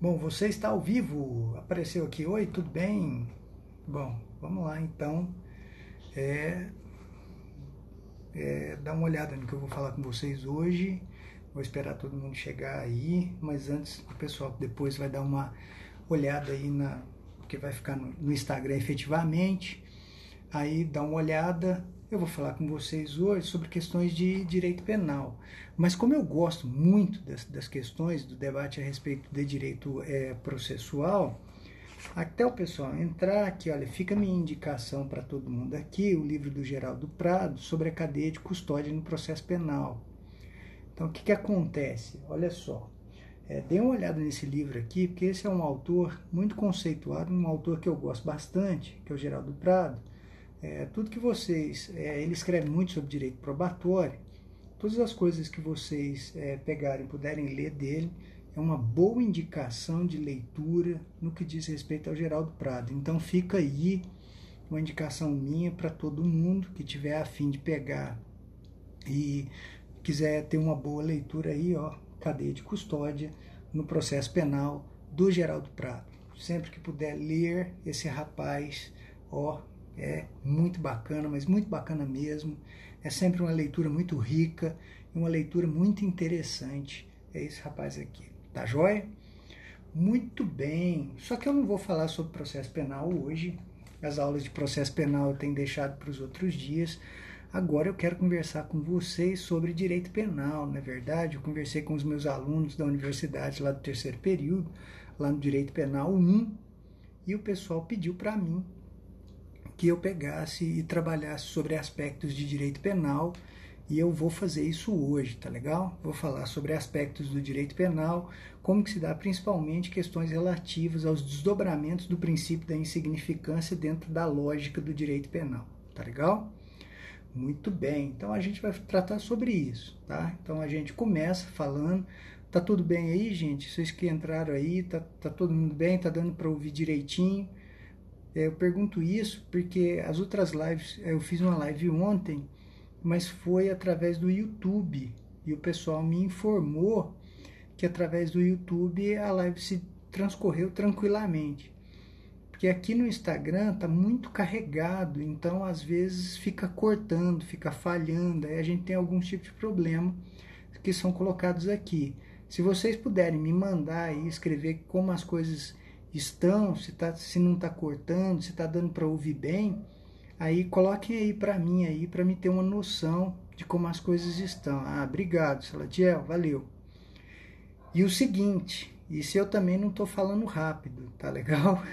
Bom, você está ao vivo, apareceu aqui, oi, tudo bem? Bom, vamos lá então, é, dar uma olhada no que eu vou falar com vocês hoje. Vou esperar todo mundo chegar aí, mas antes o pessoal depois vai dar uma olhada aí na que vai ficar no Instagram efetivamente. Aí dá uma olhada. Eu vou falar com vocês hoje sobre questões de direito penal. Mas como eu gosto muito das questões do debate a respeito de direito processual, até o pessoal entrar aqui, olha, fica minha indicação para todo mundo aqui, o livro do Geraldo Prado sobre a cadeia de custódia no processo penal. Então, o que acontece? Olha só, dê uma olhada nesse livro aqui, porque esse é um autor muito conceituado, um autor que eu gosto bastante, que é o Geraldo Prado. Tudo que vocês... ele escreve muito sobre direito probatório. Todas as coisas que vocês pegarem, puderem ler dele, é uma boa indicação de leitura no que diz respeito ao Geraldo Prado. Então fica aí uma indicação minha para todo mundo que tiver a fim de pegar e quiser ter uma boa leitura aí, ó, cadeia de custódia no processo penal do Geraldo Prado. Sempre que puder ler esse rapaz, ó, é muito bacana, mas muito bacana mesmo. É sempre uma leitura muito rica e uma leitura muito interessante. É esse rapaz aqui, tá joia? Muito bem, só que eu não vou falar sobre processo penal hoje. As aulas de processo penal eu tenho deixado para os outros dias. Agora eu quero conversar com vocês sobre direito penal, não é verdade? Eu conversei com os meus alunos da universidade lá do terceiro período, lá no Direito Penal 1, e o pessoal pediu para mim que eu pegasse e trabalhasse sobre aspectos de direito penal, e eu vou fazer isso hoje, tá legal? Vou falar sobre aspectos do direito penal, como que se dá principalmente questões relativas aos desdobramentos do princípio da insignificância dentro da lógica do direito penal, tá legal? Muito bem, então a gente vai tratar sobre isso, tá? Então a gente começa falando, tá tudo bem aí, gente? Vocês que entraram aí, tá todo mundo bem? Tá dando para ouvir direitinho? Eu pergunto isso porque as outras lives, eu fiz uma live ontem, mas foi através do YouTube, e o pessoal me informou que através do YouTube a live se transcorreu tranquilamente. Porque aqui no Instagram tá muito carregado, então às vezes fica cortando, fica falhando, aí a gente tem alguns tipos de problema que são colocados aqui. Se vocês puderem me mandar e escrever como as coisas estão, se não está cortando, se está dando para ouvir bem, aí coloquem aí para mim ter uma noção de como as coisas estão. Ah, obrigado, Salatiel, valeu. E o seguinte, isso eu também não estou falando rápido, tá legal?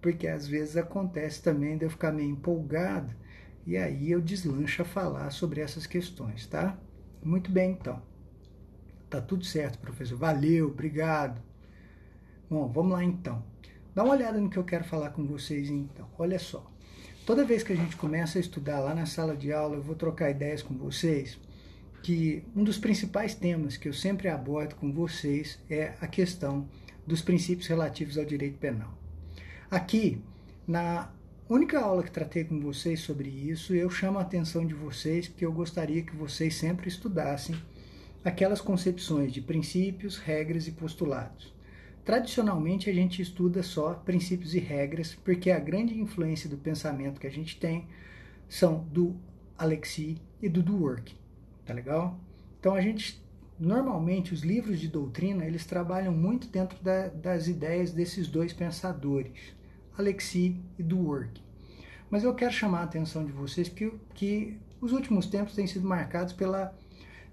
Porque às vezes acontece também de eu ficar meio empolgado e aí eu deslancho a falar sobre essas questões, tá? Muito bem, então. Tá tudo certo, professor. Valeu, obrigado. Bom, vamos lá então. Dá uma olhada no que eu quero falar com vocês então. Olha só. Toda vez que a gente começa a estudar lá na sala de aula, eu vou trocar ideias com vocês, que um dos principais temas que eu sempre abordo com vocês é a questão dos princípios relativos ao direito penal. Aqui, na única aula que tratei com vocês sobre isso, eu chamo a atenção de vocês porque eu gostaria que vocês sempre estudassem aquelas concepções de princípios, regras e postulados. Tradicionalmente a gente estuda só princípios e regras, porque a grande influência do pensamento que a gente tem são do Alexis e do Dworkin, tá legal? Então a gente, normalmente os livros de doutrina, eles trabalham muito dentro das ideias desses dois pensadores, Alexis e Dworkin. Mas eu quero chamar a atenção de vocês que os últimos tempos têm sido marcados pela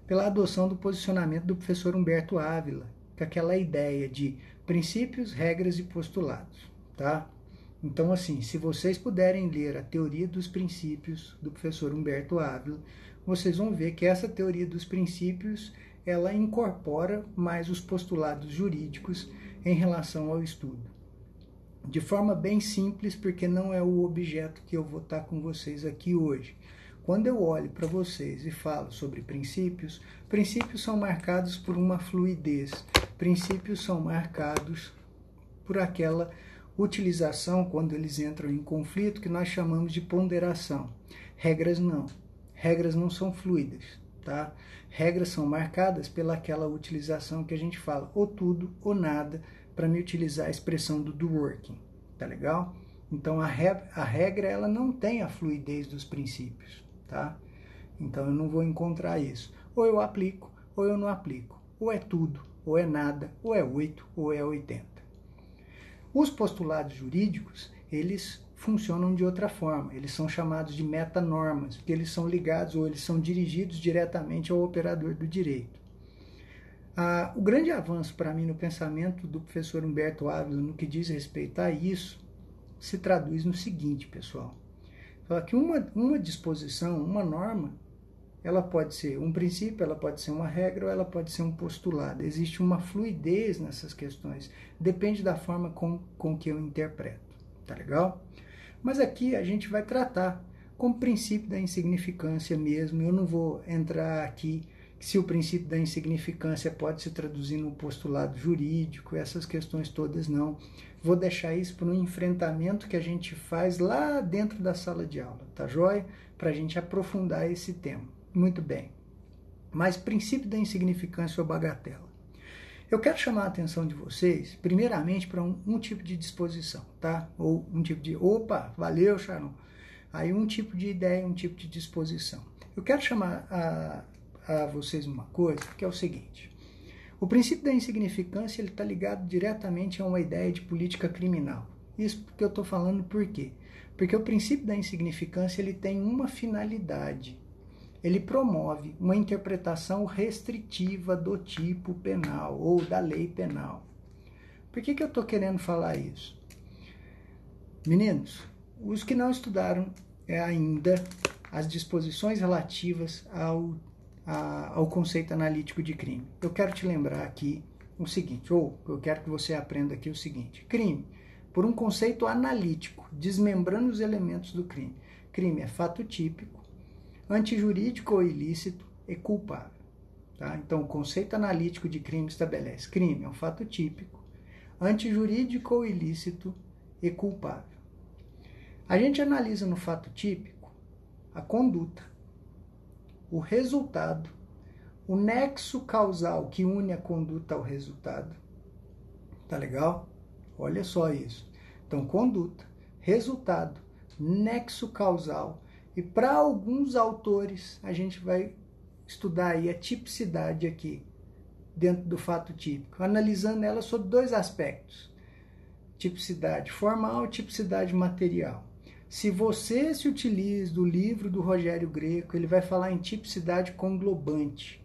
adoção do posicionamento do professor Humberto Ávila, com aquela ideia de princípios, regras e postulados, tá? Então, assim, se vocês puderem ler a teoria dos princípios do professor Humberto Ávila, vocês vão ver que essa teoria dos princípios, ela incorpora mais os postulados jurídicos em relação ao estudo. De forma bem simples, porque não é o objeto que eu vou estar com vocês aqui hoje. Quando eu olho para vocês e falo sobre princípios, princípios são marcados por uma fluidez, princípios são marcados por aquela utilização, quando eles entram em conflito, que nós chamamos de ponderação. Regras não são fluidas, tá? Regras são marcadas pelaquela utilização que a gente fala ou tudo ou nada, para me utilizar a expressão do working, tá legal? Então a regra ela não tem a fluidez dos princípios, tá? Então eu não vou encontrar isso. Ou eu aplico, ou eu não aplico. Ou é tudo, ou é nada, ou é 8, ou é 80. Os postulados jurídicos, eles funcionam de outra forma. Eles são chamados de metanormas, porque eles são ligados ou eles são dirigidos diretamente ao operador do direito. O grande avanço para mim no pensamento do professor Humberto Ávila no que diz respeito a isso se traduz no seguinte, pessoal. Fala que uma disposição, uma norma, ela pode ser um princípio, ela pode ser uma regra ou ela pode ser um postulado. Existe uma fluidez nessas questões. Depende da forma com que eu interpreto. Tá legal? Mas aqui a gente vai tratar como princípio da insignificância mesmo. Eu não vou entrar aqui se o princípio da insignificância pode se traduzir num postulado jurídico, essas questões todas não. Vou deixar isso para um enfrentamento que a gente faz lá dentro da sala de aula, tá joia? Para a gente aprofundar esse tema. Muito bem. Mas princípio da insignificância ou bagatela. Eu quero chamar a atenção de vocês, primeiramente, para um tipo de disposição, tá? Ou um tipo de, opa, valeu, Sharon. Aí um tipo de ideia, um tipo de disposição. Eu quero chamar a vocês uma coisa, que é o seguinte. O princípio da insignificância está ligado diretamente a uma ideia de política criminal. Isso que eu estou falando por quê? Porque o princípio da insignificância ele tem uma finalidade. Ele promove uma interpretação restritiva do tipo penal ou da lei penal. Por que eu estou querendo falar isso? Meninos, os que não estudaram ainda as disposições relativas ao conceito analítico de crime, eu quero te lembrar aqui o seguinte, ou eu quero que você aprenda aqui o seguinte: crime, por um conceito analítico, desmembrando os elementos do crime. Crime é fato típico, antijurídico ou ilícito e culpável. Tá? Então, o conceito analítico de crime estabelece: crime é um fato típico, antijurídico ou ilícito e culpável. A gente analisa no fato típico a conduta, o resultado, o nexo causal que une a conduta ao resultado. Tá legal? Olha só isso. Então, conduta, resultado, nexo causal. E para alguns autores, a gente vai estudar aí a tipicidade aqui, dentro do fato típico, analisando ela sob dois aspectos: tipicidade formal e tipicidade material. Se você se utiliza do livro do Rogério Greco, ele vai falar em tipicidade conglobante,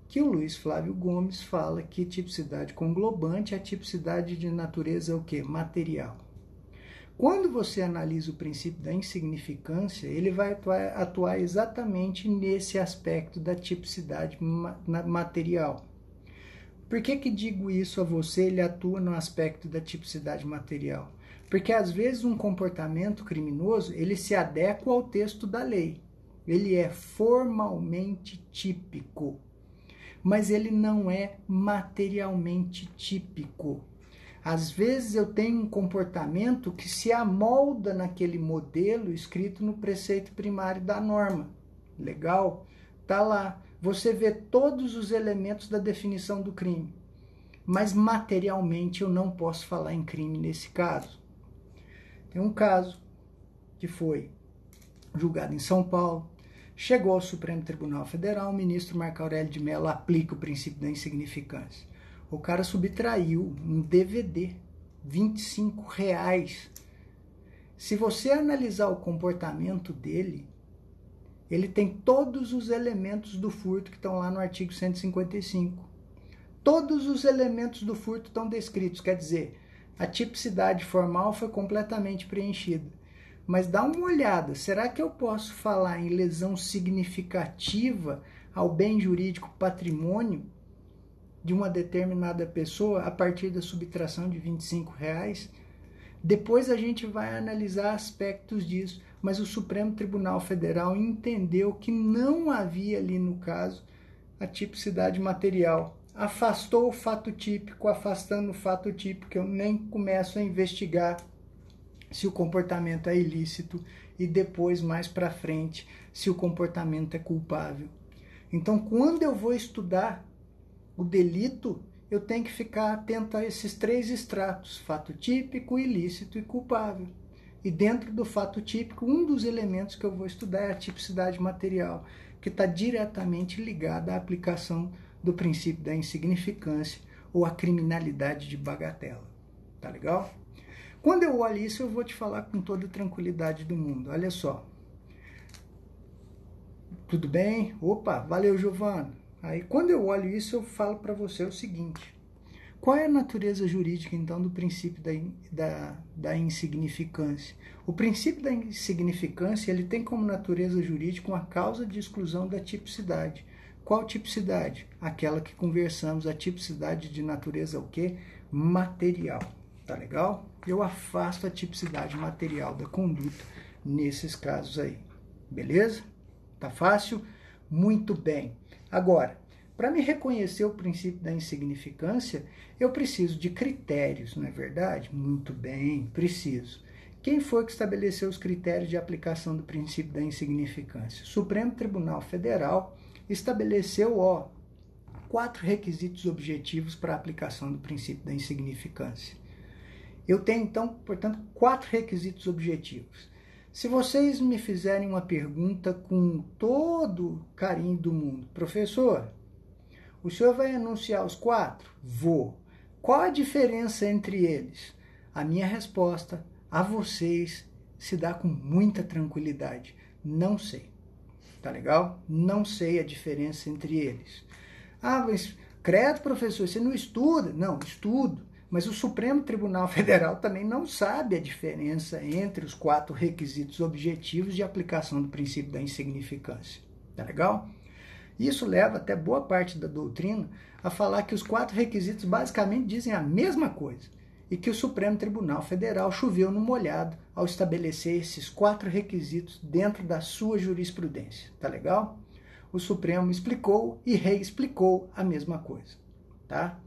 que o Luiz Flávio Gomes fala que tipicidade conglobante é a tipicidade de natureza o quê? Material. Quando você analisa o princípio da insignificância, ele vai atuar exatamente nesse aspecto da tipicidade material. Por que digo isso a você? Ele atua no aspecto da tipicidade material. Porque às vezes um comportamento criminoso, ele se adequa ao texto da lei. Ele é formalmente típico, mas ele não é materialmente típico. Às vezes eu tenho um comportamento que se amolda naquele modelo escrito no preceito primário da norma. Legal? Tá lá. Você vê todos os elementos da definição do crime. Mas materialmente eu não posso falar em crime nesse caso. Tem um caso que foi julgado em São Paulo, chegou ao Supremo Tribunal Federal, o ministro Marco Aurélio de Mello aplica o princípio da insignificância. O cara subtraiu um DVD, R$25. Se você analisar o comportamento dele, ele tem todos os elementos do furto que estão lá no artigo 155. Todos os elementos do furto estão descritos, quer dizer, a tipicidade formal foi completamente preenchida. Mas dá uma olhada, será que eu posso falar em lesão significativa ao bem jurídico patrimônio de uma determinada pessoa a partir da subtração de R$25? Depois a gente vai analisar aspectos disso, mas o Supremo Tribunal Federal entendeu que não havia ali no caso a tipicidade material. Afastou o fato típico, afastando o fato típico, eu nem começo a investigar se o comportamento é ilícito e depois, mais para frente, se o comportamento é culpável. Então, quando eu vou estudar o delito, eu tenho que ficar atento a esses 3 extratos: fato típico, ilícito e culpável. E dentro do fato típico, um dos elementos que eu vou estudar é a tipicidade material, que está diretamente ligada à aplicação do princípio da insignificância ou à criminalidade de bagatela. Tá legal? Quando eu olho isso, eu vou te falar com toda a tranquilidade do mundo. Olha só. Tudo bem? Opa, valeu, Giovana. Aí, quando eu olho isso, eu falo para você o seguinte: qual é a natureza jurídica, então, do princípio da insignificância? O princípio da insignificância, ele tem como natureza jurídica uma causa de exclusão da tipicidade. Qual tipicidade? Aquela que conversamos, a tipicidade de natureza o quê? Material. Tá legal? Eu afasto a tipicidade material da conduta nesses casos aí. Beleza? Tá fácil? Muito bem. Agora, para me reconhecer o princípio da insignificância, eu preciso de critérios, não é verdade? Muito bem, preciso. Quem foi que estabeleceu os critérios de aplicação do princípio da insignificância? O Supremo Tribunal Federal estabeleceu, 4 requisitos objetivos para a aplicação do princípio da insignificância. Eu tenho, então, portanto, 4 requisitos objetivos. Se vocês me fizerem uma pergunta com todo o carinho do mundo: professor, o senhor vai enunciar os 4? Vou. Qual a diferença entre eles? A minha resposta a vocês se dá com muita tranquilidade: não sei. Tá legal? Não sei a diferença entre eles. Ah, mas credo, professor, você não estuda? Não, estudo. Mas o Supremo Tribunal Federal também não sabe a diferença entre os 4 requisitos objetivos de aplicação do princípio da insignificância. Tá legal? Isso leva até boa parte da doutrina a falar que os 4 requisitos basicamente dizem a mesma coisa e que o Supremo Tribunal Federal choveu no molhado ao estabelecer esses 4 requisitos dentro da sua jurisprudência. Tá legal? O Supremo explicou e reexplicou a mesma coisa. Tá?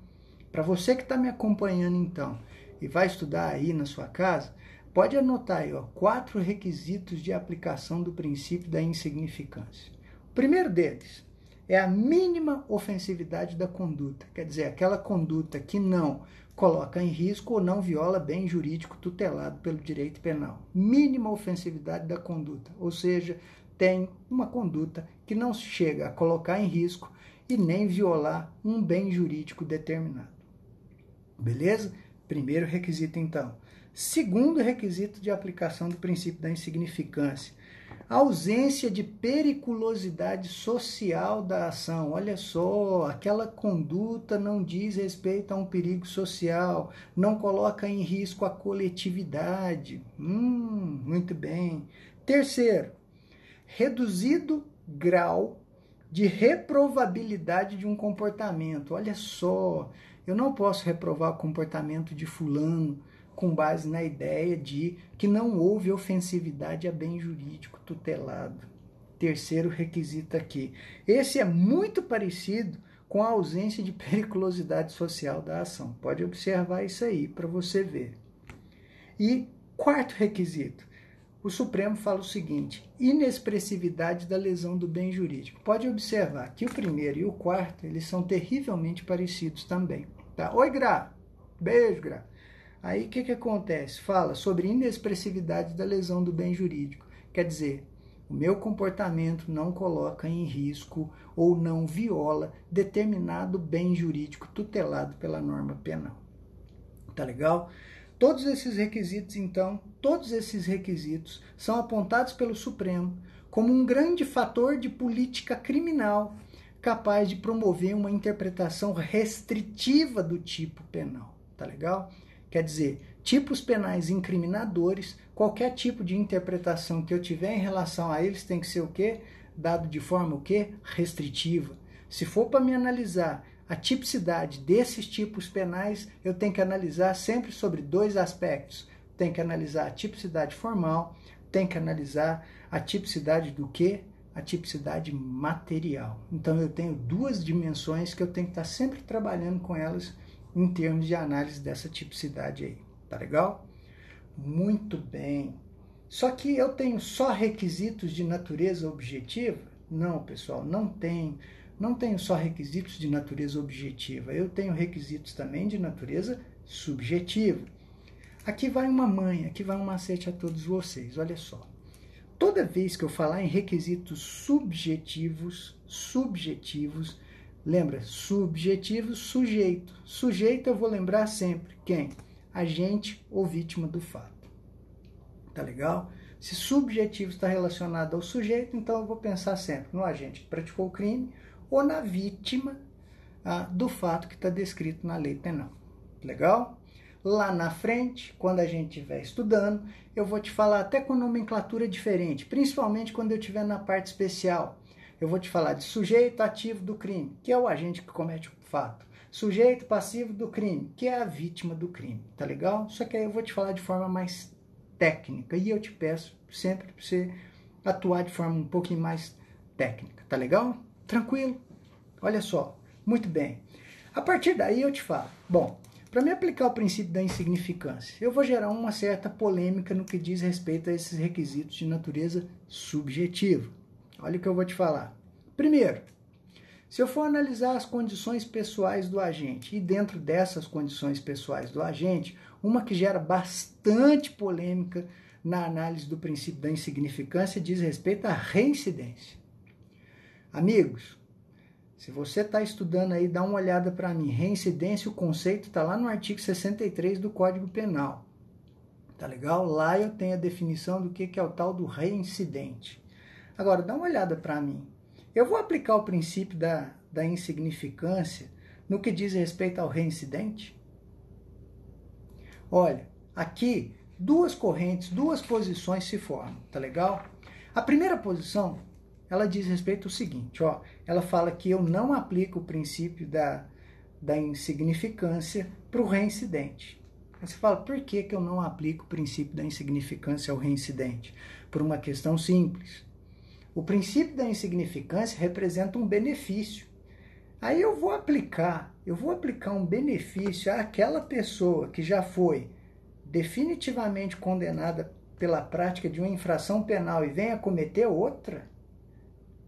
Para você que está me acompanhando, então, e vai estudar aí na sua casa, pode anotar aí, 4 requisitos de aplicação do princípio da insignificância. O primeiro deles é a mínima ofensividade da conduta, quer dizer, aquela conduta que não coloca em risco ou não viola bem jurídico tutelado pelo direito penal. Mínima ofensividade da conduta, ou seja, tem uma conduta que não chega a colocar em risco e nem violar um bem jurídico determinado. Beleza? Primeiro requisito, então. Segundo requisito de aplicação do princípio da insignificância: a ausência de periculosidade social da ação. Olha só, aquela conduta não diz respeito a um perigo social, não coloca em risco a coletividade. Muito bem. Terceiro, reduzido grau de reprovabilidade de um comportamento. Olha só, eu não posso reprovar o comportamento de fulano com base na ideia de que não houve ofensividade a bem jurídico tutelado. Terceiro requisito aqui. Esse é muito parecido com a ausência de periculosidade social da ação. Pode observar isso aí para você ver. E quarto requisito: o Supremo fala o seguinte: inexpressividade da lesão do bem jurídico. Pode observar que o primeiro e o quarto, eles são terrivelmente parecidos também. Tá? Oi, Gra. Beijo, Gra. Aí o que acontece? Fala sobre inexpressividade da lesão do bem jurídico. Quer dizer, o meu comportamento não coloca em risco ou não viola determinado bem jurídico tutelado pela norma penal. Tá legal? Todos esses requisitos, então, são apontados pelo Supremo como um grande fator de política criminal capaz de promover uma interpretação restritiva do tipo penal. Tá legal? Quer dizer, tipos penais incriminadores, qualquer tipo de interpretação que eu tiver em relação a eles tem que ser o quê? Dado de forma o quê? Restritiva. Se for para me analisar a tipicidade desses tipos penais, eu tenho que analisar sempre sobre 2 aspectos. Tem que analisar a tipicidade formal, tem que analisar a tipicidade do quê? A tipicidade material. Então eu tenho 2 dimensões que eu tenho que estar sempre trabalhando com elas em termos de análise dessa tipicidade aí. Tá legal? Muito bem. Só que eu tenho só requisitos de natureza objetiva? Não, pessoal, não tenho. não tenho só requisitos de natureza objetiva, eu tenho requisitos também de natureza subjetiva. Aqui vai uma manha, aqui vai um macete a todos vocês, olha só. Toda vez que eu falar em requisitos subjetivos, lembra, subjetivos, sujeito. Sujeito eu vou lembrar sempre quem? Agente ou vítima do fato. Tá legal? Se subjetivo está relacionado ao sujeito, então eu vou pensar sempre no agente que praticou o crime ou na vítima do fato que está descrito na lei penal. Legal? Lá na frente, quando a gente estiver estudando, eu vou te falar até com nomenclatura diferente, principalmente quando eu estiver na parte especial. Eu vou te falar de sujeito ativo do crime, que é o agente que comete o fato. Sujeito passivo do crime, que é a vítima do crime. Tá legal? Só que aí eu vou te falar de forma mais técnica e eu te peço sempre para você atuar de forma um pouquinho mais técnica. Tá legal? Tranquilo? Olha só. Muito bem. A partir daí eu te falo. Bom, para me aplicar o princípio da insignificância, eu vou gerar uma certa polêmica no que diz respeito a esses requisitos de natureza subjetiva. Olha o que eu vou te falar. Primeiro, se eu for analisar as condições pessoais do agente, e dentro dessas condições pessoais do agente, uma que gera bastante polêmica na análise do princípio da insignificância diz respeito à reincidência. Amigos, se você está estudando aí, dá uma olhada para mim. Reincidência, o conceito está lá no artigo 63 do Código Penal. Tá legal? Lá eu tenho a definição do que é o tal do reincidente. Agora, dá uma olhada para mim. Eu vou aplicar o princípio da insignificância no que diz respeito ao reincidente? Olha, aqui duas correntes, duas posições se formam, tá legal? A primeira posição, ela diz respeito ao seguinte, ó, ela fala que eu não aplico o princípio da insignificância para o reincidente. Você fala, por que eu não aplico o princípio da insignificância ao reincidente? Por uma questão simples. O princípio da insignificância representa um benefício. Aí eu vou aplicar um benefício àquela pessoa que já foi definitivamente condenada pela prática de uma infração penal e venha cometer outra,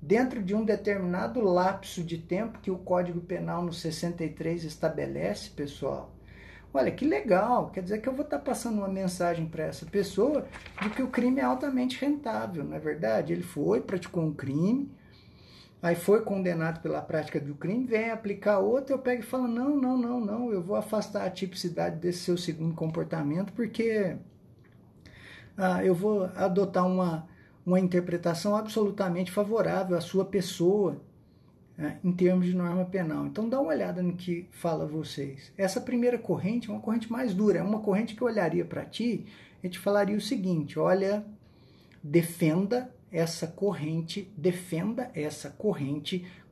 dentro de um determinado lapso de tempo que o Código Penal no 63 estabelece, pessoal. Olha, que legal, quer dizer que eu vou estar passando uma mensagem para essa pessoa de que o crime é altamente rentável, não é verdade? Ele praticou um crime, aí foi condenado pela prática do crime, vem aplicar outro, eu pego e falo, não, eu vou afastar a tipicidade desse seu segundo comportamento, porque eu vou adotar uma interpretação absolutamente favorável à sua pessoa, em termos de norma penal. Então dá uma olhada no que fala vocês. Essa primeira corrente é uma corrente mais dura, é uma corrente que eu olharia para ti e te falaria o seguinte, olha, defenda essa corrente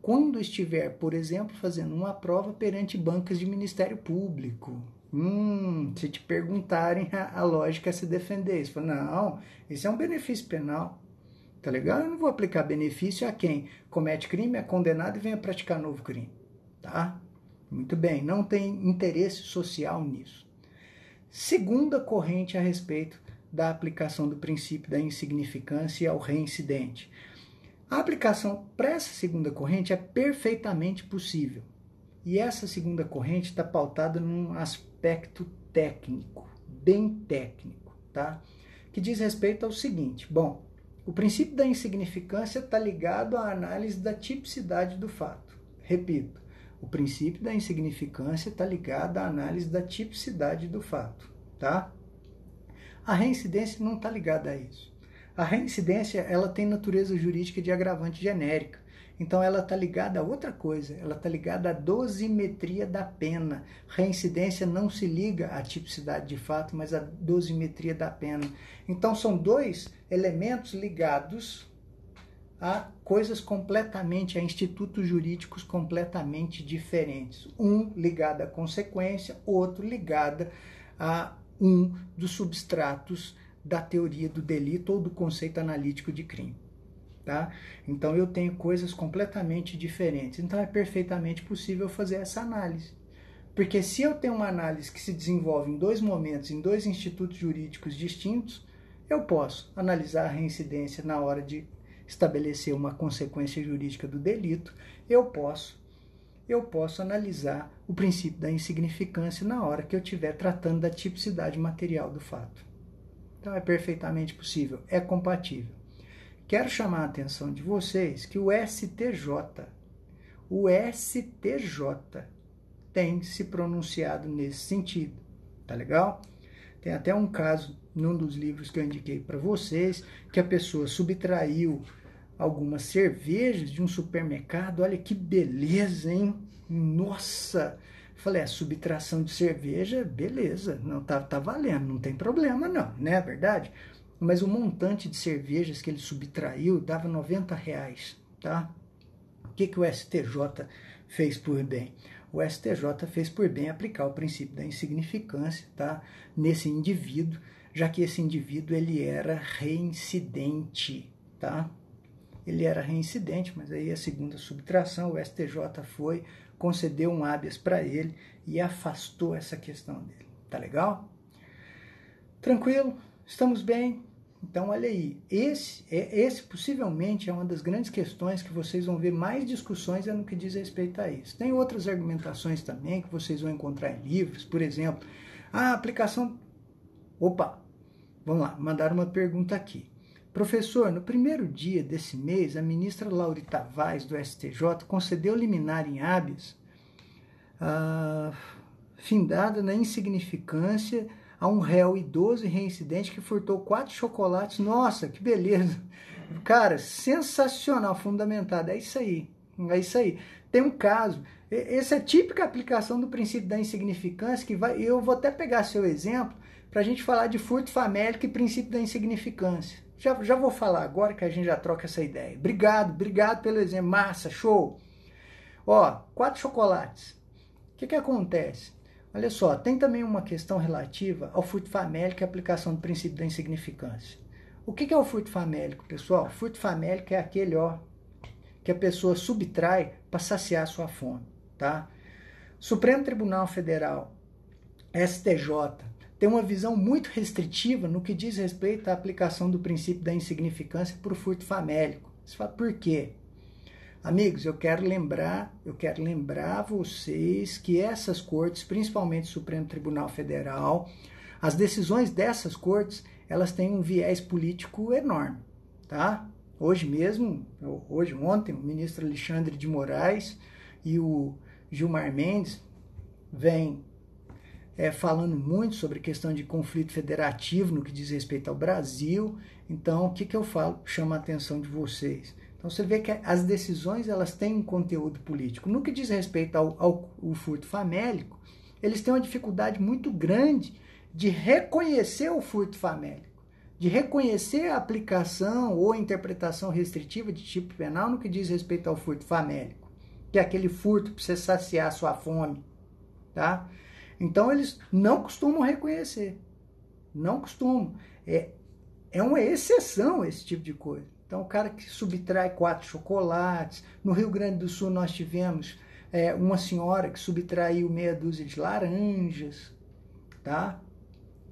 quando estiver, por exemplo, fazendo uma prova perante bancas de Ministério Público. Se te perguntarem, a lógica é se defender. Você fala, não, esse é um benefício penal. Tá legal? Eu não vou aplicar benefício a quem comete crime, é condenado e venha praticar novo crime. Tá? Muito bem, não tem interesse social nisso. Segunda corrente a respeito da aplicação do princípio da insignificância ao reincidente. A aplicação para essa segunda corrente é perfeitamente possível. E essa segunda corrente está pautada num aspecto técnico, bem técnico, tá? Que diz respeito ao seguinte, bom, o princípio da insignificância está ligado à análise da tipicidade do fato. Repito, o princípio da insignificância está ligado à análise da tipicidade do fato, tá? A reincidência não está ligada a isso. A reincidência, ela tem natureza jurídica de agravante genérica. Então, ela está ligada a outra coisa. Ela está ligada à dosimetria da pena. Reincidência não se liga à tipicidade de fato, mas à dosimetria da pena. Então, são dois elementos ligados a coisas completamente, a institutos jurídicos completamente diferentes. Um ligado à consequência, outro ligado a um dos substratos da teoria do delito ou do conceito analítico de crime. Tá? Então eu tenho coisas completamente diferentes. Então é perfeitamente possível fazer essa análise. Porque se eu tenho uma análise que se desenvolve em dois momentos, em dois institutos jurídicos distintos, eu posso analisar a reincidência na hora de estabelecer uma consequência jurídica do delito, eu posso analisar o princípio da insignificância na hora que eu estiver tratando da tipicidade material do fato. Então é perfeitamente possível, é compatível. Quero chamar a atenção de vocês que o STJ tem se pronunciado nesse sentido, tá legal? Tem até um caso num dos livros que eu indiquei para vocês, que a pessoa subtraiu algumas cervejas de um supermercado. Olha que beleza, hein? Nossa! Falei, subtração de cerveja, beleza, não tá valendo, não tem problema não, né? É verdade? Mas o montante de cervejas que ele subtraiu dava R$90, tá? O que o STJ fez por bem? O STJ fez por bem aplicar o princípio da insignificância, tá? Nesse indivíduo, já que esse indivíduo ele era reincidente, tá? Ele era reincidente, mas aí a segunda subtração, o STJ foi, concedeu um habeas para ele e afastou essa questão dele. Tá legal? Tranquilo? Estamos bem? Então, olha aí, esse possivelmente é uma das grandes questões que vocês vão ver mais discussões no que diz respeito a isso. Tem outras argumentações também que vocês vão encontrar em livros, por exemplo, a aplicação... Opa, vamos lá, mandaram uma pergunta aqui. Professor, no primeiro dia desse mês, a ministra Laurita Vaz, do STJ, concedeu liminar em habeas, findada na insignificância a um réu idoso e reincidente que furtou 4 chocolates. Nossa, que beleza! Cara, sensacional, fundamentado. É isso aí. É isso aí. Tem um caso. Essa é a típica aplicação do princípio da insignificância, que vai. Eu vou até pegar seu exemplo para a gente falar de furto famélico e princípio da insignificância. Já vou falar agora que a gente já troca essa ideia. Obrigado pelo exemplo. Massa, show! Ó, 4 chocolates. O que acontece? Olha só, tem também uma questão relativa ao furto famélico e a aplicação do princípio da insignificância. O que é o furto famélico, pessoal? O furto famélico é aquele, que a pessoa subtrai para saciar sua fome, tá? Supremo Tribunal Federal, STJ, tem uma visão muito restritiva no que diz respeito à aplicação do princípio da insignificância para o furto famélico. Você fala, por quê? Amigos, eu quero lembrar vocês que essas cortes, principalmente o Supremo Tribunal Federal, as decisões dessas cortes, elas têm um viés político enorme, tá? Ontem, o ministro Alexandre de Moraes e o Gilmar Mendes vêm falando muito sobre questão de conflito federativo no que diz respeito ao Brasil. Então, o que eu falo? Chama a atenção de vocês. Então, você vê que as decisões elas têm um conteúdo político. No que diz respeito ao furto famélico, eles têm uma dificuldade muito grande de reconhecer o furto famélico, de reconhecer a aplicação ou interpretação restritiva de tipo penal no que diz respeito ao furto famélico, que é aquele furto para você saciar a sua fome, tá? Então, eles não costumam reconhecer. Não costumam. É uma exceção esse tipo de coisa. Então, o cara que subtrai 4 chocolates. No Rio Grande do Sul, nós tivemos uma senhora que subtraiu meia dúzia de laranjas, tá?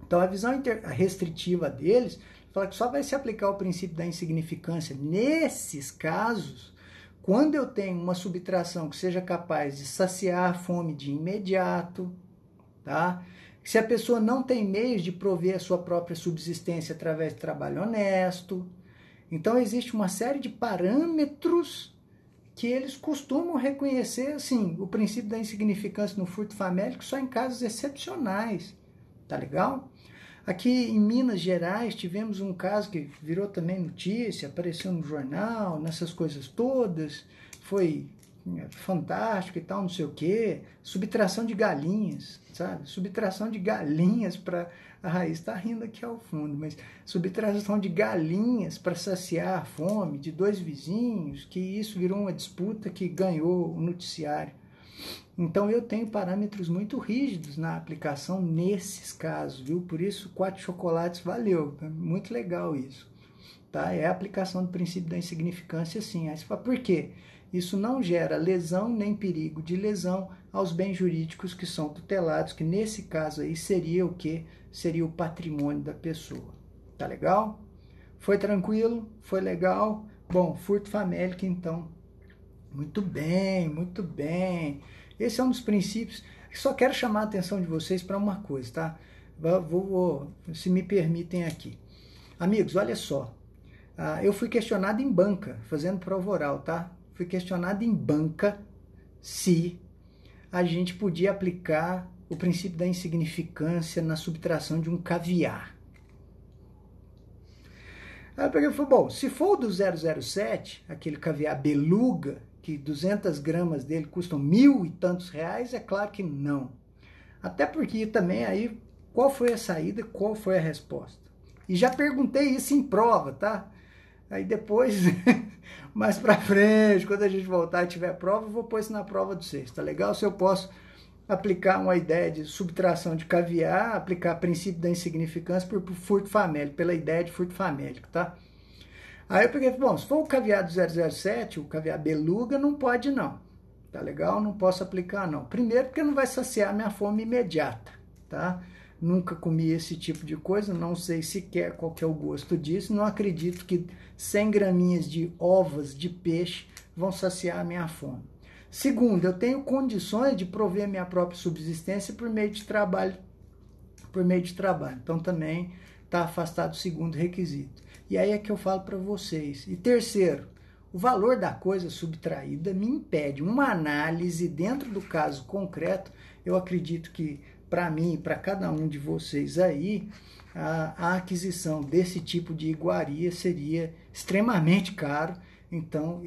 Então, a visão restritiva deles fala que só vai se aplicar o princípio da insignificância nesses casos, quando eu tenho uma subtração que seja capaz de saciar a fome de imediato, tá? Se a pessoa não tem meios de prover a sua própria subsistência através de trabalho honesto. Então, existe uma série de parâmetros que eles costumam reconhecer, assim, o princípio da insignificância no furto famélico só em casos excepcionais, tá legal? Aqui em Minas Gerais tivemos um caso que virou também notícia, apareceu no jornal, nessas coisas todas, foi fantástico e tal, não sei o quê, subtração de galinhas, sabe? Subtração de galinhas para... A Raiz está rindo aqui ao fundo, mas subtração de galinhas para saciar a fome de 2 vizinhos, que isso virou uma disputa que ganhou o noticiário. Então, eu tenho parâmetros muito rígidos na aplicação nesses casos, viu? Por isso, 4 chocolates valeu, muito legal isso. Tá? É a aplicação do princípio da insignificância, sim. Aí você fala, por quê? Isso não gera lesão nem perigo de lesão aos bens jurídicos que são tutelados, que nesse caso aí seria o quê? Seria o patrimônio da pessoa. Tá legal? Foi tranquilo? Foi legal? Bom, furto famélico, então. Muito bem, muito bem. Esse é um dos princípios. Só quero chamar a atenção de vocês para uma coisa, tá? Se me permitem aqui. Amigos, olha só. Eu fui questionado em banca, fazendo prova oral, tá? Fui questionado em banca se a gente podia aplicar o princípio da insignificância na subtração de um caviar. Aí eu peguei e falei, bom, se for o do 007, aquele caviar beluga, que 200 gramas dele custam 1.000 e tantos reais, é claro que não. Até porque também aí, qual foi a saída, qual foi a resposta? E já perguntei isso em prova, tá? Aí depois, mais pra frente, quando a gente voltar e tiver prova, eu vou pôr isso na prova de vocês, tá legal? Se eu posso aplicar uma ideia de subtração de caviar, aplicar o princípio da insignificância por furto famélico, pela ideia de furto famélico, tá? Aí eu peguei, bom, se for o caviar do 007, o caviar beluga, não pode não, tá legal? Não posso aplicar não. Primeiro porque não vai saciar minha fome imediata, tá? Nunca comi esse tipo de coisa, não sei sequer qual que é o gosto disso, não acredito que 100 graminhas de ovas de peixe vão saciar a minha fome. Segundo, eu tenho condições de prover minha própria subsistência por meio de trabalho, então também está afastado o segundo requisito. E aí é que eu falo para vocês. E terceiro, o valor da coisa subtraída me impede uma análise dentro do caso concreto. Eu acredito que para mim e para cada um de vocês aí, a aquisição desse tipo de iguaria seria extremamente caro. Então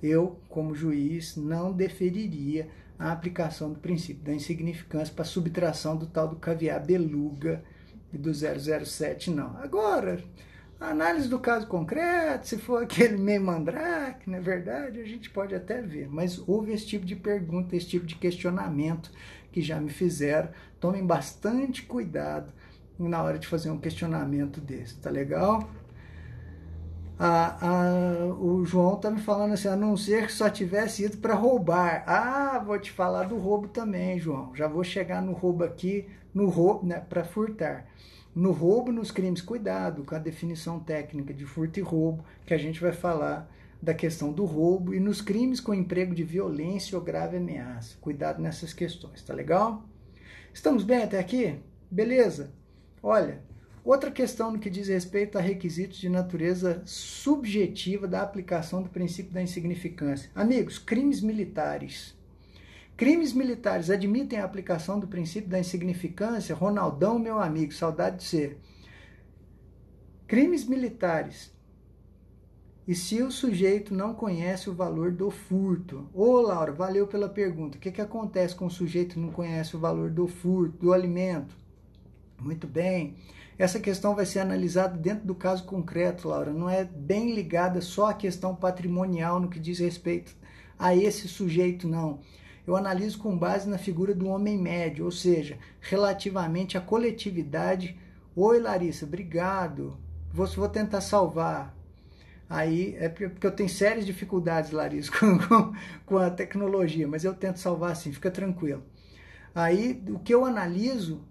eu como juiz não deferiria a aplicação do princípio da insignificância para subtração do tal do caviar beluga e do 007 não. Agora, a análise do caso concreto, se for aquele meio mandrake, na verdade, a gente pode até ver. Mas houve esse tipo de pergunta, esse tipo de questionamento que já me fizeram. Tomem bastante cuidado na hora de fazer um questionamento desse, tá legal? O João tá me falando assim, a não ser que só tivesse ido para roubar. Vou te falar do roubo também, João. Já vou chegar no roubo aqui, no roubo, né, para furtar. No roubo, nos crimes, cuidado com a definição técnica de furto e roubo, que a gente vai falar da questão do roubo, e nos crimes com emprego de violência ou grave ameaça. Cuidado nessas questões, tá legal? Estamos bem até aqui? Beleza? Olha, outra questão no que diz respeito a requisitos de natureza subjetiva da aplicação do princípio da insignificância. Amigos, crimes militares. Crimes militares admitem a aplicação do princípio da insignificância? Ronaldão, meu amigo, saudade de você. Crimes militares. E se o sujeito não conhece o valor do furto? Ô, Laura, valeu pela pergunta. O que acontece com o sujeito que não conhece o valor do furto, do alimento? Muito bem. Essa questão vai ser analisada dentro do caso concreto, Laura. Não é bem ligada só à questão patrimonial no que diz respeito a esse sujeito, não. Eu analiso com base na figura do homem médio, ou seja, relativamente à coletividade. Oi, Larissa, obrigado. Vou tentar salvar. Aí é porque eu tenho sérias dificuldades, Larissa, com a tecnologia, mas eu tento salvar assim, fica tranquilo. Aí o que eu analiso,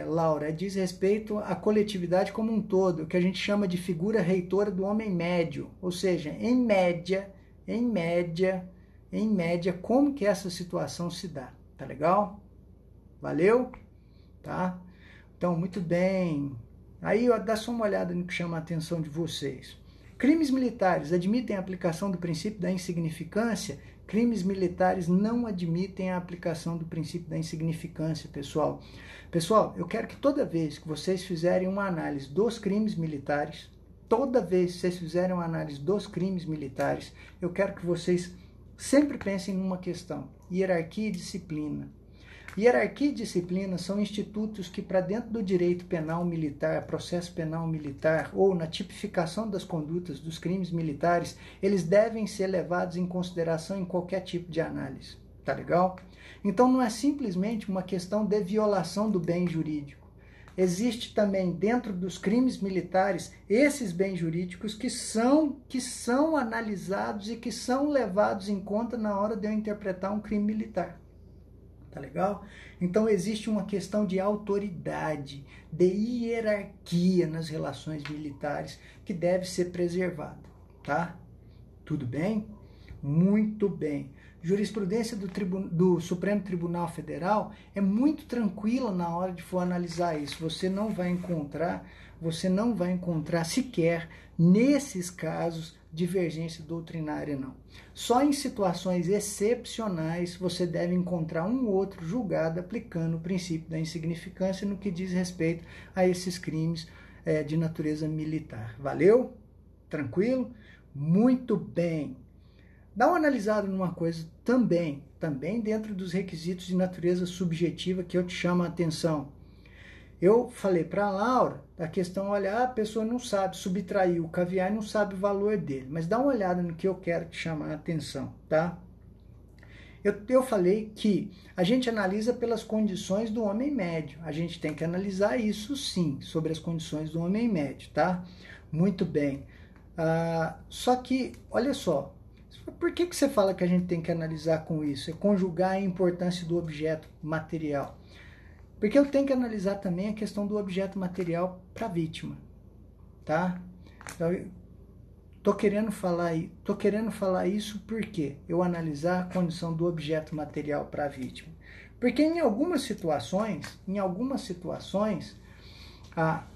Laura, diz respeito à coletividade como um todo, o que a gente chama de figura reitora do homem médio, ou seja, em média, como que essa situação se dá, tá legal? Valeu? Tá? Então, muito bem. Aí, dá só uma olhada no que chama a atenção de vocês. Crimes militares admitem a aplicação do princípio da insignificância? Crimes militares não admitem a aplicação do princípio da insignificância, pessoal. Pessoal, eu quero que toda vez que vocês fizerem uma análise dos crimes militares, eu quero que vocês sempre pensem numa questão: hierarquia e disciplina. Hierarquia e disciplina são institutos que, para dentro do direito penal militar, processo penal militar, ou na tipificação das condutas dos crimes militares, eles devem ser levados em consideração em qualquer tipo de análise. Tá legal? Então não é simplesmente uma questão de violação do bem jurídico. Existe também dentro dos crimes militares esses bens jurídicos que são analisados e que são levados em conta na hora de eu interpretar um crime militar. Tá legal? Então existe uma questão de autoridade, de hierarquia nas relações militares que deve ser preservada, tá? Tudo bem? Muito bem. Jurisprudência do Supremo Tribunal Federal é muito tranquila na hora de for analisar isso. Você não vai encontrar sequer nesses casos divergência doutrinária, não. Só em situações excepcionais você deve encontrar um outro julgado aplicando o princípio da insignificância no que diz respeito a esses crimes de natureza militar. Valeu? Tranquilo? Muito bem. Dá uma analisada numa coisa também dentro dos requisitos de natureza subjetiva que eu te chamo a atenção. Eu falei para a Laura a questão, olha, a pessoa não sabe subtrair o caviar e não sabe o valor dele, mas dá uma olhada no que eu quero te chamar a atenção, tá? Eu falei que a gente analisa pelas condições do homem médio, a gente tem que analisar isso sim, sobre as condições do homem médio, tá? Muito bem. Só que, olha só, por que você fala que a gente tem que analisar com isso? É conjugar a importância do objeto material. Porque eu tenho que analisar também a questão do objeto material para a vítima, tá? Então, tô querendo falar isso porque eu analisar a condição do objeto material para a vítima. Porque em algumas situações,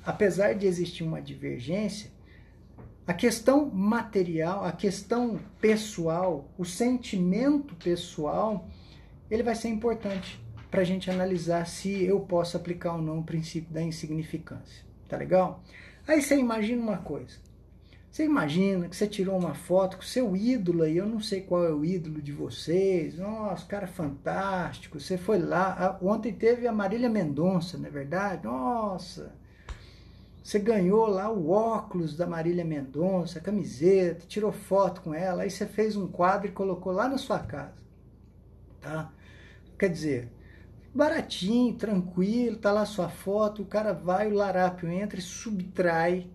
apesar de existir uma divergência, a questão material, a questão pessoal, o sentimento pessoal, ele vai ser importante para a gente analisar se eu posso aplicar ou não o princípio da insignificância. Tá legal? Aí você imagina uma coisa. Você imagina que você tirou uma foto com o seu ídolo aí, eu não sei qual é o ídolo de vocês, nossa, cara fantástico, você foi lá, ontem teve a Marília Mendonça, não é verdade? Nossa, você ganhou lá o óculos da Marília Mendonça, a camiseta, tirou foto com ela, aí você fez um quadro e colocou lá na sua casa, tá? Quer dizer, baratinho, tranquilo, tá lá sua foto, o cara vai, o larápio entra e subtrai.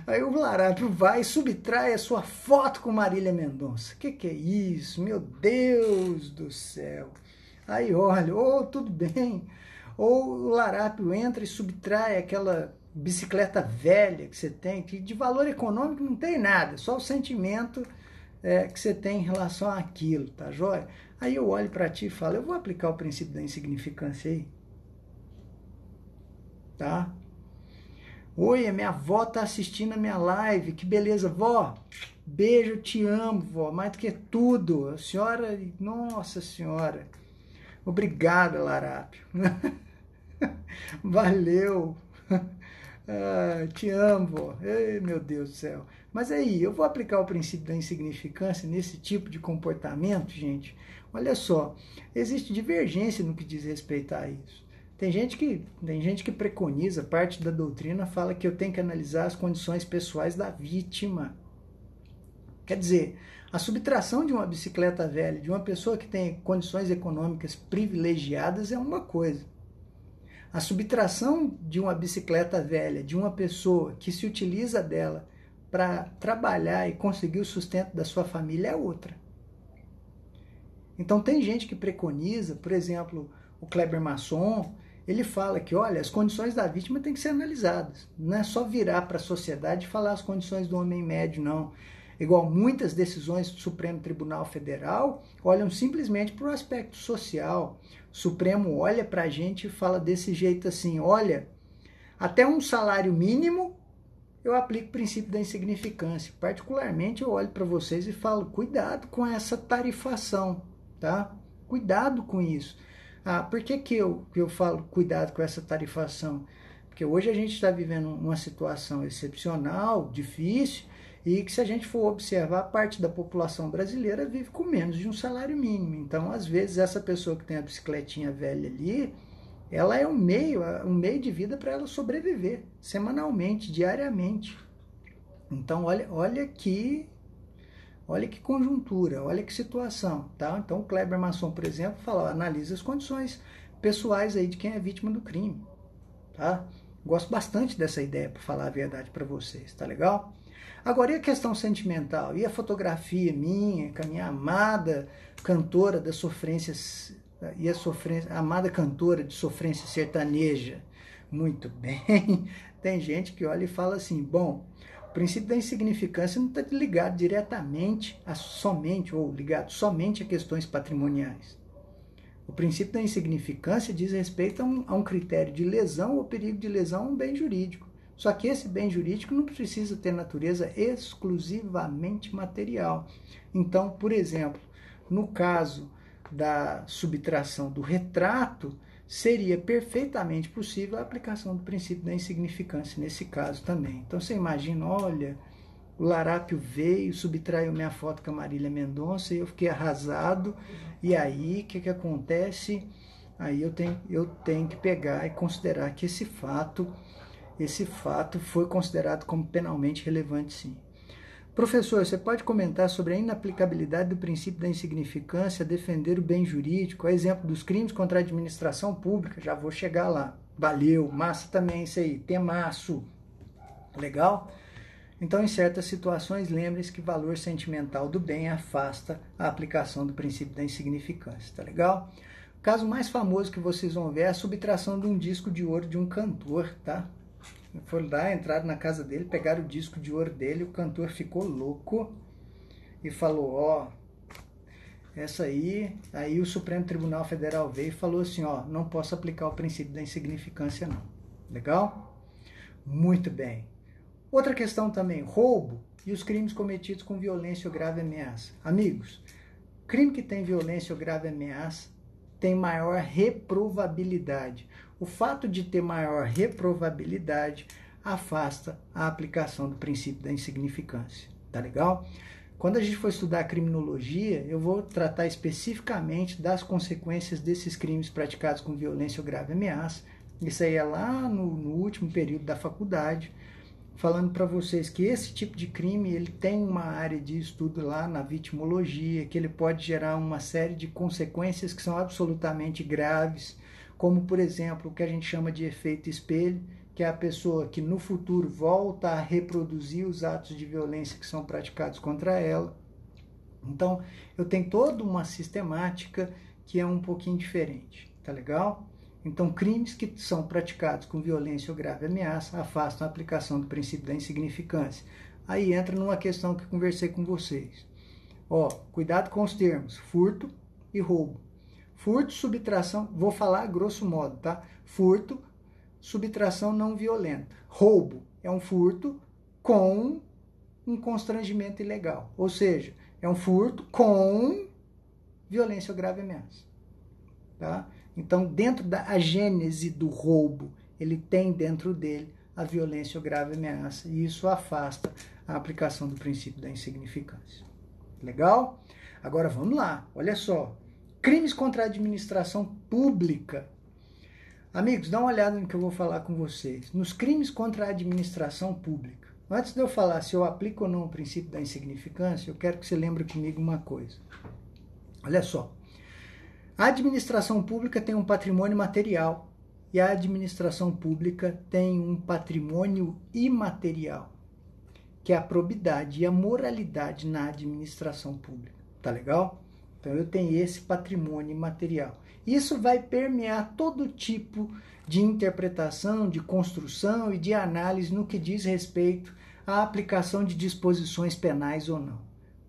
Aí o larápio vai e subtrai a sua foto com Marília Mendonça. Que é isso? Meu Deus do céu. Aí olha, tudo bem. Ou o larápio entra e subtrai aquela bicicleta velha que você tem, que de valor econômico não tem nada, só o sentimento que você tem em relação àquilo, tá joia? Aí eu olho para ti e falo, eu vou aplicar o princípio da insignificância aí. Tá? Oi, a minha avó tá assistindo a minha live, que beleza, vó. Beijo, te amo, vó, mais do que tudo. A senhora, nossa senhora. Obrigado, larápio. Valeu. Te amo, vó. Ei, meu Deus do céu. Mas aí, eu vou aplicar o princípio da insignificância nesse tipo de comportamento, gente. Olha só, existe divergência no que diz respeito a isso. Tem gente que preconiza, parte da doutrina fala que eu tenho que analisar as condições pessoais da vítima. Quer dizer, a subtração de uma bicicleta velha, de uma pessoa que tem condições econômicas privilegiadas é uma coisa. A subtração de uma bicicleta velha, de uma pessoa que se utiliza dela para trabalhar e conseguir o sustento da sua família é outra. Então tem gente que preconiza, por exemplo, o Kleber Masson, ele fala que, olha, as condições da vítima têm que ser analisadas. Não é só virar para a sociedade e falar as condições do homem médio, não. Igual muitas decisões do Supremo Tribunal Federal olham simplesmente para o aspecto social. O Supremo olha para a gente e fala desse jeito assim, olha, até um salário mínimo eu aplico o princípio da insignificância. Particularmente eu olho para vocês e falo, cuidado com essa tarifação, tá? Cuidado com isso. Por que eu falo cuidado com essa tarifação? Porque hoje a gente está vivendo uma situação excepcional, difícil, e que se a gente for observar, parte da população brasileira vive com menos de um salário mínimo. Então, às vezes, essa pessoa que tem a bicicletinha velha ali, ela é um meio de vida para ela sobreviver, semanalmente, diariamente. Então, olha que conjuntura, olha que situação, tá? Então, o Kleber Masson, por exemplo, fala, analisa as condições pessoais aí de quem é vítima do crime, tá? Gosto bastante dessa ideia, para falar a verdade para vocês, tá legal? Agora, e a questão sentimental? E a fotografia minha, com a minha amada cantora da sofrência, amada cantora de sofrência sertaneja? Muito bem. Tem gente que olha e fala assim, bom, princípio da insignificância não está ligado diretamente a somente, ou ligado somente a questões patrimoniais. O princípio da insignificância diz respeito a um critério de lesão ou perigo de lesão a um bem jurídico. Só que esse bem jurídico não precisa ter natureza exclusivamente material. Então, por exemplo, no caso da subtração do retrato, seria perfeitamente possível a aplicação do princípio da insignificância nesse caso também. Então você imagina, olha, o larápio veio, subtraiu minha foto com a Marília Mendonça e eu fiquei arrasado, e aí o que acontece? Aí eu tenho que pegar e considerar que esse fato foi considerado como penalmente relevante, sim. Professor, você pode comentar sobre a inaplicabilidade do princípio da insignificância a defender o bem jurídico, a exemplo dos crimes contra a administração pública? Já vou chegar lá. Valeu, massa também isso aí, temaço. Legal? Então, em certas situações, lembre-se que o valor sentimental do bem afasta a aplicação do princípio da insignificância, tá legal? O caso mais famoso que vocês vão ver é a subtração de um disco de ouro de um cantor, tá? Foram lá, entraram na casa dele, pegaram o disco de ouro dele, o cantor ficou louco e falou, ó, essa aí o Supremo Tribunal Federal veio e falou assim, ó, não posso aplicar o princípio da insignificância não. Legal? Muito bem. Outra questão também, roubo e os crimes cometidos com violência ou grave ameaça. Amigos, crime que tem violência ou grave ameaça tem maior reprovabilidade. O fato de ter maior reprovabilidade afasta a aplicação do princípio da insignificância. Tá legal? Quando a gente for estudar a criminologia, eu vou tratar especificamente das consequências desses crimes praticados com violência ou grave ameaça. Isso aí é lá no último período da faculdade, falando para vocês que esse tipo de crime ele tem uma área de estudo lá na vitimologia, que ele pode gerar uma série de consequências que são absolutamente graves, como, por exemplo, o que a gente chama de efeito espelho, que é a pessoa que no futuro volta a reproduzir os atos de violência que são praticados contra ela. Então, eu tenho toda uma sistemática que é um pouquinho diferente, tá legal? Então, crimes que são praticados com violência ou grave ameaça afastam a aplicação do princípio da insignificância. Aí entra numa questão que eu conversei com vocês. Ó, cuidado com os termos furto e roubo. Furto, subtração, vou falar grosso modo, tá? Furto, subtração não violenta. Roubo é um furto com um constrangimento ilegal. Ou seja, é um furto com violência ou grave ameaça. Tá? Então, dentro da gênese do roubo, ele tem dentro dele a violência ou grave ameaça, e isso afasta a aplicação do princípio da insignificância. Legal? Agora vamos lá, olha só. Crimes contra a administração pública. Amigos, dá uma olhada no que eu vou falar com vocês. Nos crimes contra a administração pública. Antes de eu falar se eu aplico ou não o princípio da insignificância, eu quero que você lembre comigo uma coisa. Olha só. A administração pública tem um patrimônio material e a administração pública tem um patrimônio imaterial, que é a probidade e a moralidade na administração pública. Tá legal? Então eu tenho esse patrimônio imaterial. Isso vai permear todo tipo de interpretação, de construção e de análise no que diz respeito à aplicação de disposições penais ou não.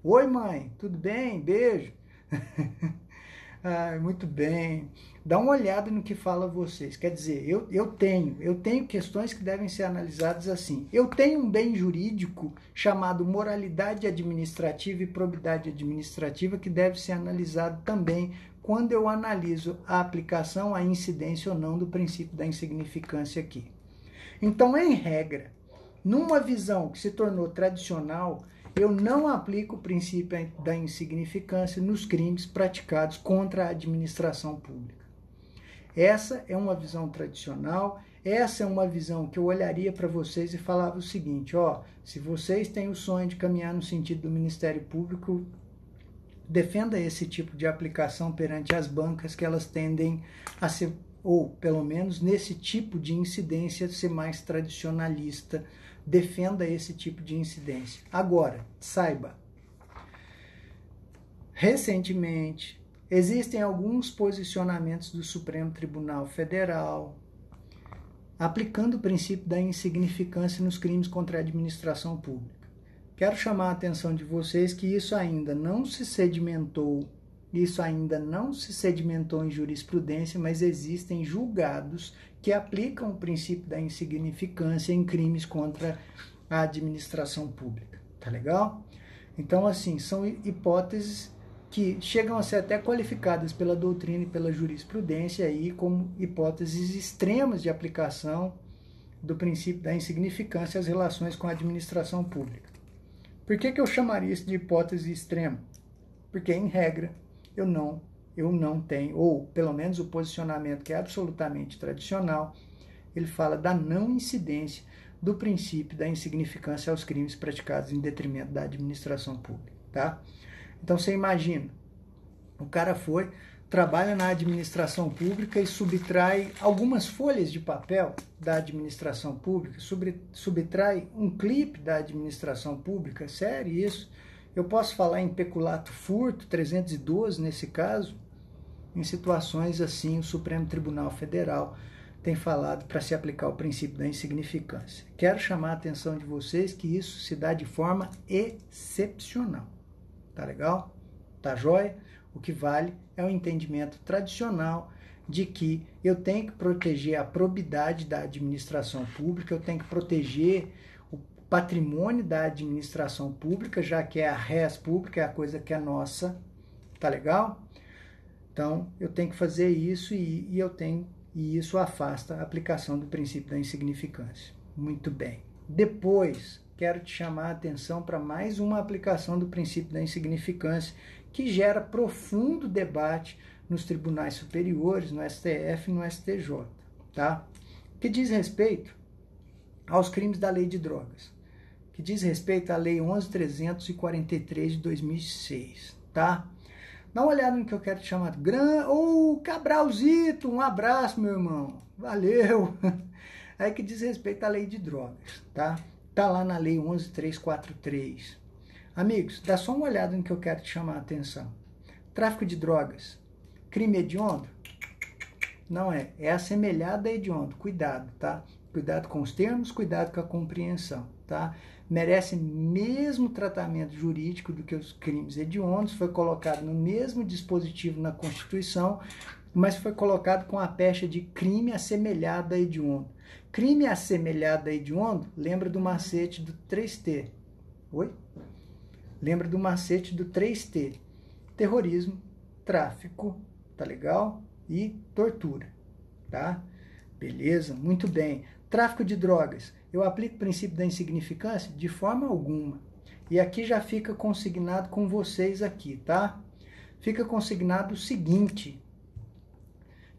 Oi, mãe, tudo bem? Beijo. Muito bem. Dá uma olhada no que fala vocês. Quer dizer, eu tenho questões que devem ser analisadas assim. Eu tenho um bem jurídico chamado moralidade administrativa e probidade administrativa que deve ser analisado também quando eu analiso a aplicação, a incidência ou não do princípio da insignificância aqui. Então, em regra, numa visão que se tornou tradicional, eu não aplico o princípio da insignificância nos crimes praticados contra a administração pública. Essa é uma visão tradicional, essa é uma visão que eu olharia para vocês e falava o seguinte, ó, se vocês têm o sonho de caminhar no sentido do Ministério Público, defenda esse tipo de aplicação perante as bancas que elas tendem a ser, ou pelo menos nesse tipo de incidência, ser mais tradicionalista. Defenda esse tipo de incidência. Agora, saiba, recentemente, existem alguns posicionamentos do Supremo Tribunal Federal aplicando o princípio da insignificância nos crimes contra a administração pública. Quero chamar a atenção de vocês que isso ainda não se sedimentou em jurisprudência, mas existem julgados que aplicam o princípio da insignificância em crimes contra a administração pública. Tá legal? Então, assim, são hipóteses que chegam a ser até qualificadas pela doutrina e pela jurisprudência aí como hipóteses extremas de aplicação do princípio da insignificância às relações com a administração pública. Por que eu chamaria isso de hipótese extrema? Porque, em regra, eu não tenho, ou pelo menos o posicionamento que é absolutamente tradicional, ele fala da não incidência do princípio da insignificância aos crimes praticados em detrimento da administração pública, tá? Então você imagina, o cara trabalha na administração pública e subtrai algumas folhas de papel da administração pública, subtrai um clipe da administração pública, sério isso? Eu posso falar em peculato furto, 312 nesse caso, em situações assim o Supremo Tribunal Federal tem falado para se aplicar o princípio da insignificância. Quero chamar a atenção de vocês que isso se dá de forma excepcional. Tá legal? Tá jóia? O que vale é o entendimento tradicional de que eu tenho que proteger a probidade da administração pública, eu tenho que proteger o patrimônio da administração pública, já que é a res pública, é a coisa que é nossa, tá legal? Então, eu tenho que fazer isso e isso afasta a aplicação do princípio da insignificância. Muito bem. Depois, quero te chamar a atenção para mais uma aplicação do princípio da insignificância que gera profundo debate nos tribunais superiores, no STF e no STJ, tá? Que diz respeito aos crimes da lei de drogas, que diz respeito à lei 11.343 de 2006, tá? Dá uma olhada no que eu quero te chamar. Cabralzito, um abraço, meu irmão. Valeu. Aí que diz respeito à lei de drogas, tá? Tá lá na lei 11.343. Amigos, dá só uma olhada no que eu quero te chamar a atenção. Tráfico de drogas, crime hediondo? Não é. É assemelhado a hediondo. Cuidado, tá? Cuidado com os termos, cuidado com a compreensão, tá? Merece mesmo tratamento jurídico do que os crimes hediondos, foi colocado no mesmo dispositivo na Constituição, mas foi colocado com a pecha de crime assemelhado a hediondo. Crime assemelhado a hediondo, lembra do macete do 3T. Oi? Lembra do macete do 3T. Terrorismo, tráfico, tá legal? E tortura, tá? Beleza? Muito bem. Tráfico de drogas. Eu aplico o princípio da insignificância? De forma alguma. E aqui já fica consignado com vocês aqui, tá? Fica consignado o seguinte,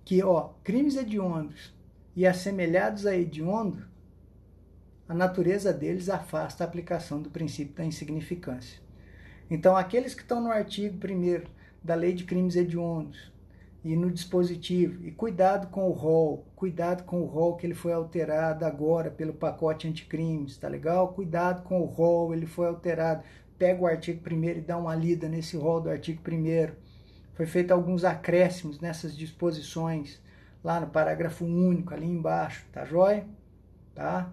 que, crimes hediondos e assemelhados a hediondo, a natureza deles afasta a aplicação do princípio da insignificância. Então, aqueles que estão no artigo 1º da Lei de Crimes Hediondos e no dispositivo, e cuidado com o rol que ele foi alterado agora pelo pacote anticrimes, tá legal? Cuidado com o rol, ele foi alterado. Pega o artigo 1º e dá uma lida nesse rol do artigo 1º. Foi feito alguns acréscimos nessas disposições, lá no parágrafo único, ali embaixo, tá jóia? Tá?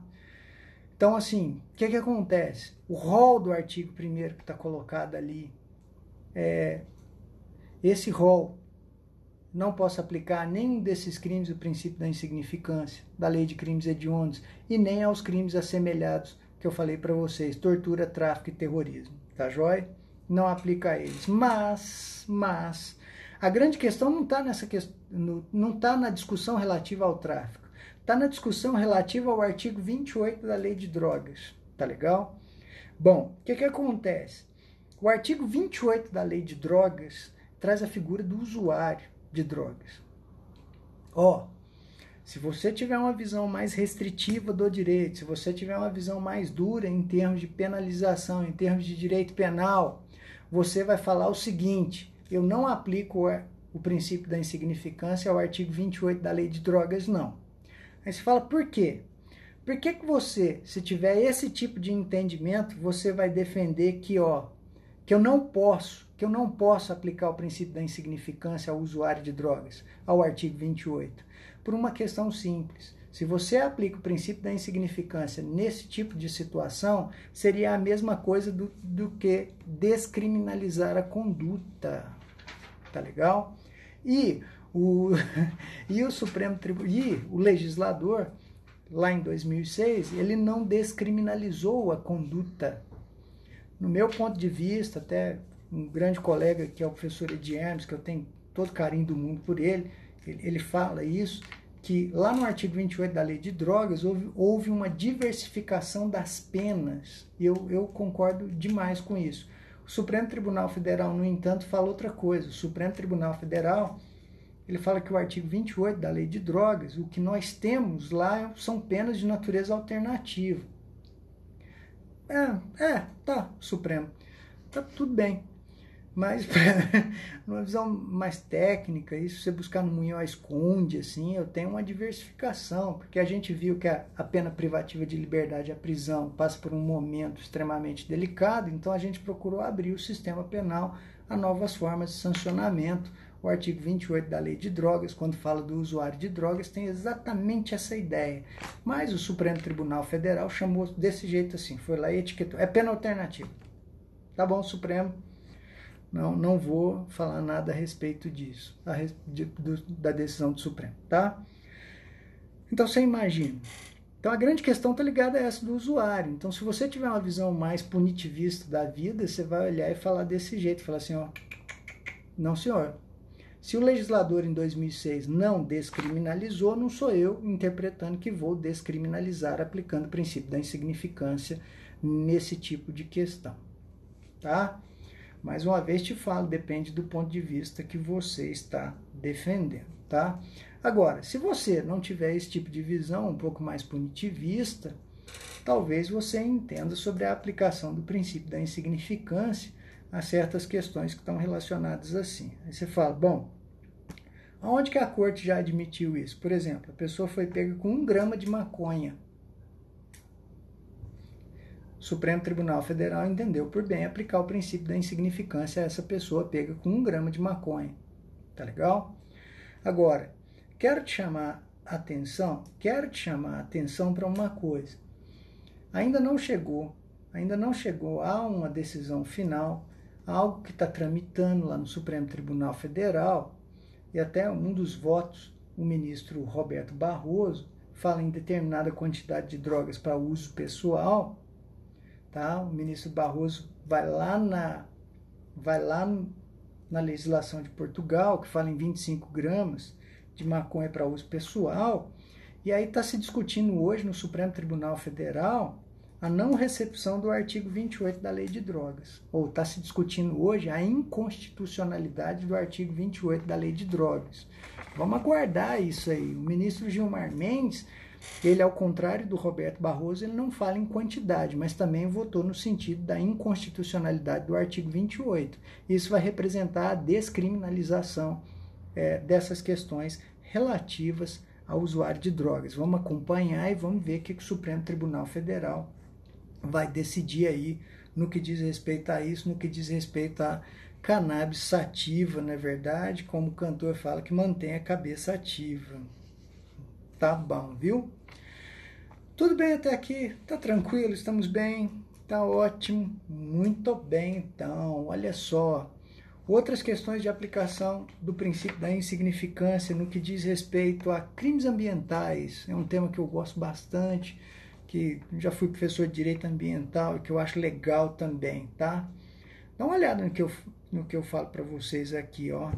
Então, assim, o que acontece? O rol do artigo 1º que está colocado ali, esse rol não posso aplicar a nenhum desses crimes o princípio da insignificância, da lei de crimes hediondos, e nem aos crimes assemelhados que eu falei para vocês, tortura, tráfico e terrorismo, tá jóia? Não aplica a eles. Mas, a grande questão não está não tá na discussão relativa ao tráfico, está na discussão relativa ao artigo 28 da lei de drogas, tá legal? Bom, o que acontece? O artigo 28 da lei de drogas traz a figura do usuário de drogas. Se você tiver uma visão mais restritiva do direito, se você tiver uma visão mais dura em termos de penalização, em termos de direito penal, você vai falar o seguinte: eu não aplico o princípio da insignificância ao artigo 28 da lei de drogas, não. Aí você fala, por quê? Por que você, se tiver esse tipo de entendimento, você vai defender que eu não posso aplicar o princípio da insignificância ao usuário de drogas, ao artigo 28? Por uma questão simples. Se você aplica o princípio da insignificância nesse tipo de situação, seria a mesma coisa do que descriminalizar a conduta. Tá legal? E o Supremo Tribunal, e o legislador, lá em 2006, ele não descriminalizou a conduta. No meu ponto de vista, até um grande colega que é o professor Ed Hermes, que eu tenho todo carinho do mundo por ele fala isso, que lá no artigo 28 da Lei de Drogas houve uma diversificação das penas. E eu concordo demais com isso. O Supremo Tribunal Federal, no entanto, fala outra coisa. O Supremo Tribunal Federal, ele fala que o artigo 28 da Lei de Drogas, o que nós temos lá são penas de natureza alternativa. Tá, Supremo, tá tudo bem. Mas, numa visão mais técnica, isso você buscar no Munhoz Conde, assim, eu tenho uma diversificação, porque a gente viu que a pena privativa de liberdade, a prisão, passa por um momento extremamente delicado, então a gente procurou abrir o sistema penal a novas formas de sancionamento. O artigo 28 da Lei de Drogas, quando fala do usuário de drogas, tem exatamente essa ideia. Mas o Supremo Tribunal Federal chamou desse jeito assim, foi lá e etiquetou. É pena alternativa. Tá bom, Supremo? Não vou falar nada a respeito disso, da decisão do Supremo, tá? Então, você imagina. Então, a grande questão está ligada a essa do usuário. Então, se você tiver uma visão mais punitivista da vida, você vai olhar e falar desse jeito, falar assim, ó, não, senhor. Se o legislador em 2006 não descriminalizou, não sou eu interpretando que vou descriminalizar aplicando o princípio da insignificância nesse tipo de questão, tá? Mais uma vez te falo, depende do ponto de vista que você está defendendo, tá? Agora, se você não tiver esse tipo de visão um pouco mais punitivista, talvez você entenda sobre a aplicação do princípio da insignificância a certas questões que estão relacionadas assim. Aí você fala, bom, aonde que a corte já admitiu isso? Por exemplo, a pessoa foi pega com 1 grama de maconha. O Supremo Tribunal Federal entendeu por bem aplicar o princípio da insignificância a essa pessoa pega com 1 grama de maconha. Tá legal? Agora, quero te chamar a atenção para uma coisa. Ainda não chegou a uma decisão final, algo que está tramitando lá no Supremo Tribunal Federal, e até um dos votos, o ministro Roberto Barroso, fala em determinada quantidade de drogas para uso pessoal. Tá? O ministro Barroso vai lá na legislação de Portugal, que fala em 25 gramas de maconha para uso pessoal, e aí está se discutindo hoje no Supremo Tribunal Federal a não recepção do artigo 28 da Lei de Drogas, ou está se discutindo hoje a inconstitucionalidade do artigo 28 da Lei de Drogas. Vamos aguardar isso aí. O ministro Gilmar Mendes, ele, ao contrário do Roberto Barroso, ele não fala em quantidade, mas também votou no sentido da inconstitucionalidade do artigo 28. Isso vai representar a descriminalização dessas questões relativas ao usuário de drogas. Vamos acompanhar e vamos ver o que o Supremo Tribunal Federal vai decidir aí no que diz respeito a isso, no que diz respeito a cannabis sativa, não é verdade? Como o cantor fala, que mantém a cabeça ativa. Tá bom, viu? Tudo bem até aqui? Tá tranquilo? Estamos bem? Tá ótimo? Muito bem, então. Olha só. Outras questões de aplicação do princípio da insignificância no que diz respeito a crimes ambientais. É um tema que eu gosto bastante, que já fui professor de Direito Ambiental e que eu acho legal também, tá? Dá uma olhada no que eu falo para vocês aqui, ó.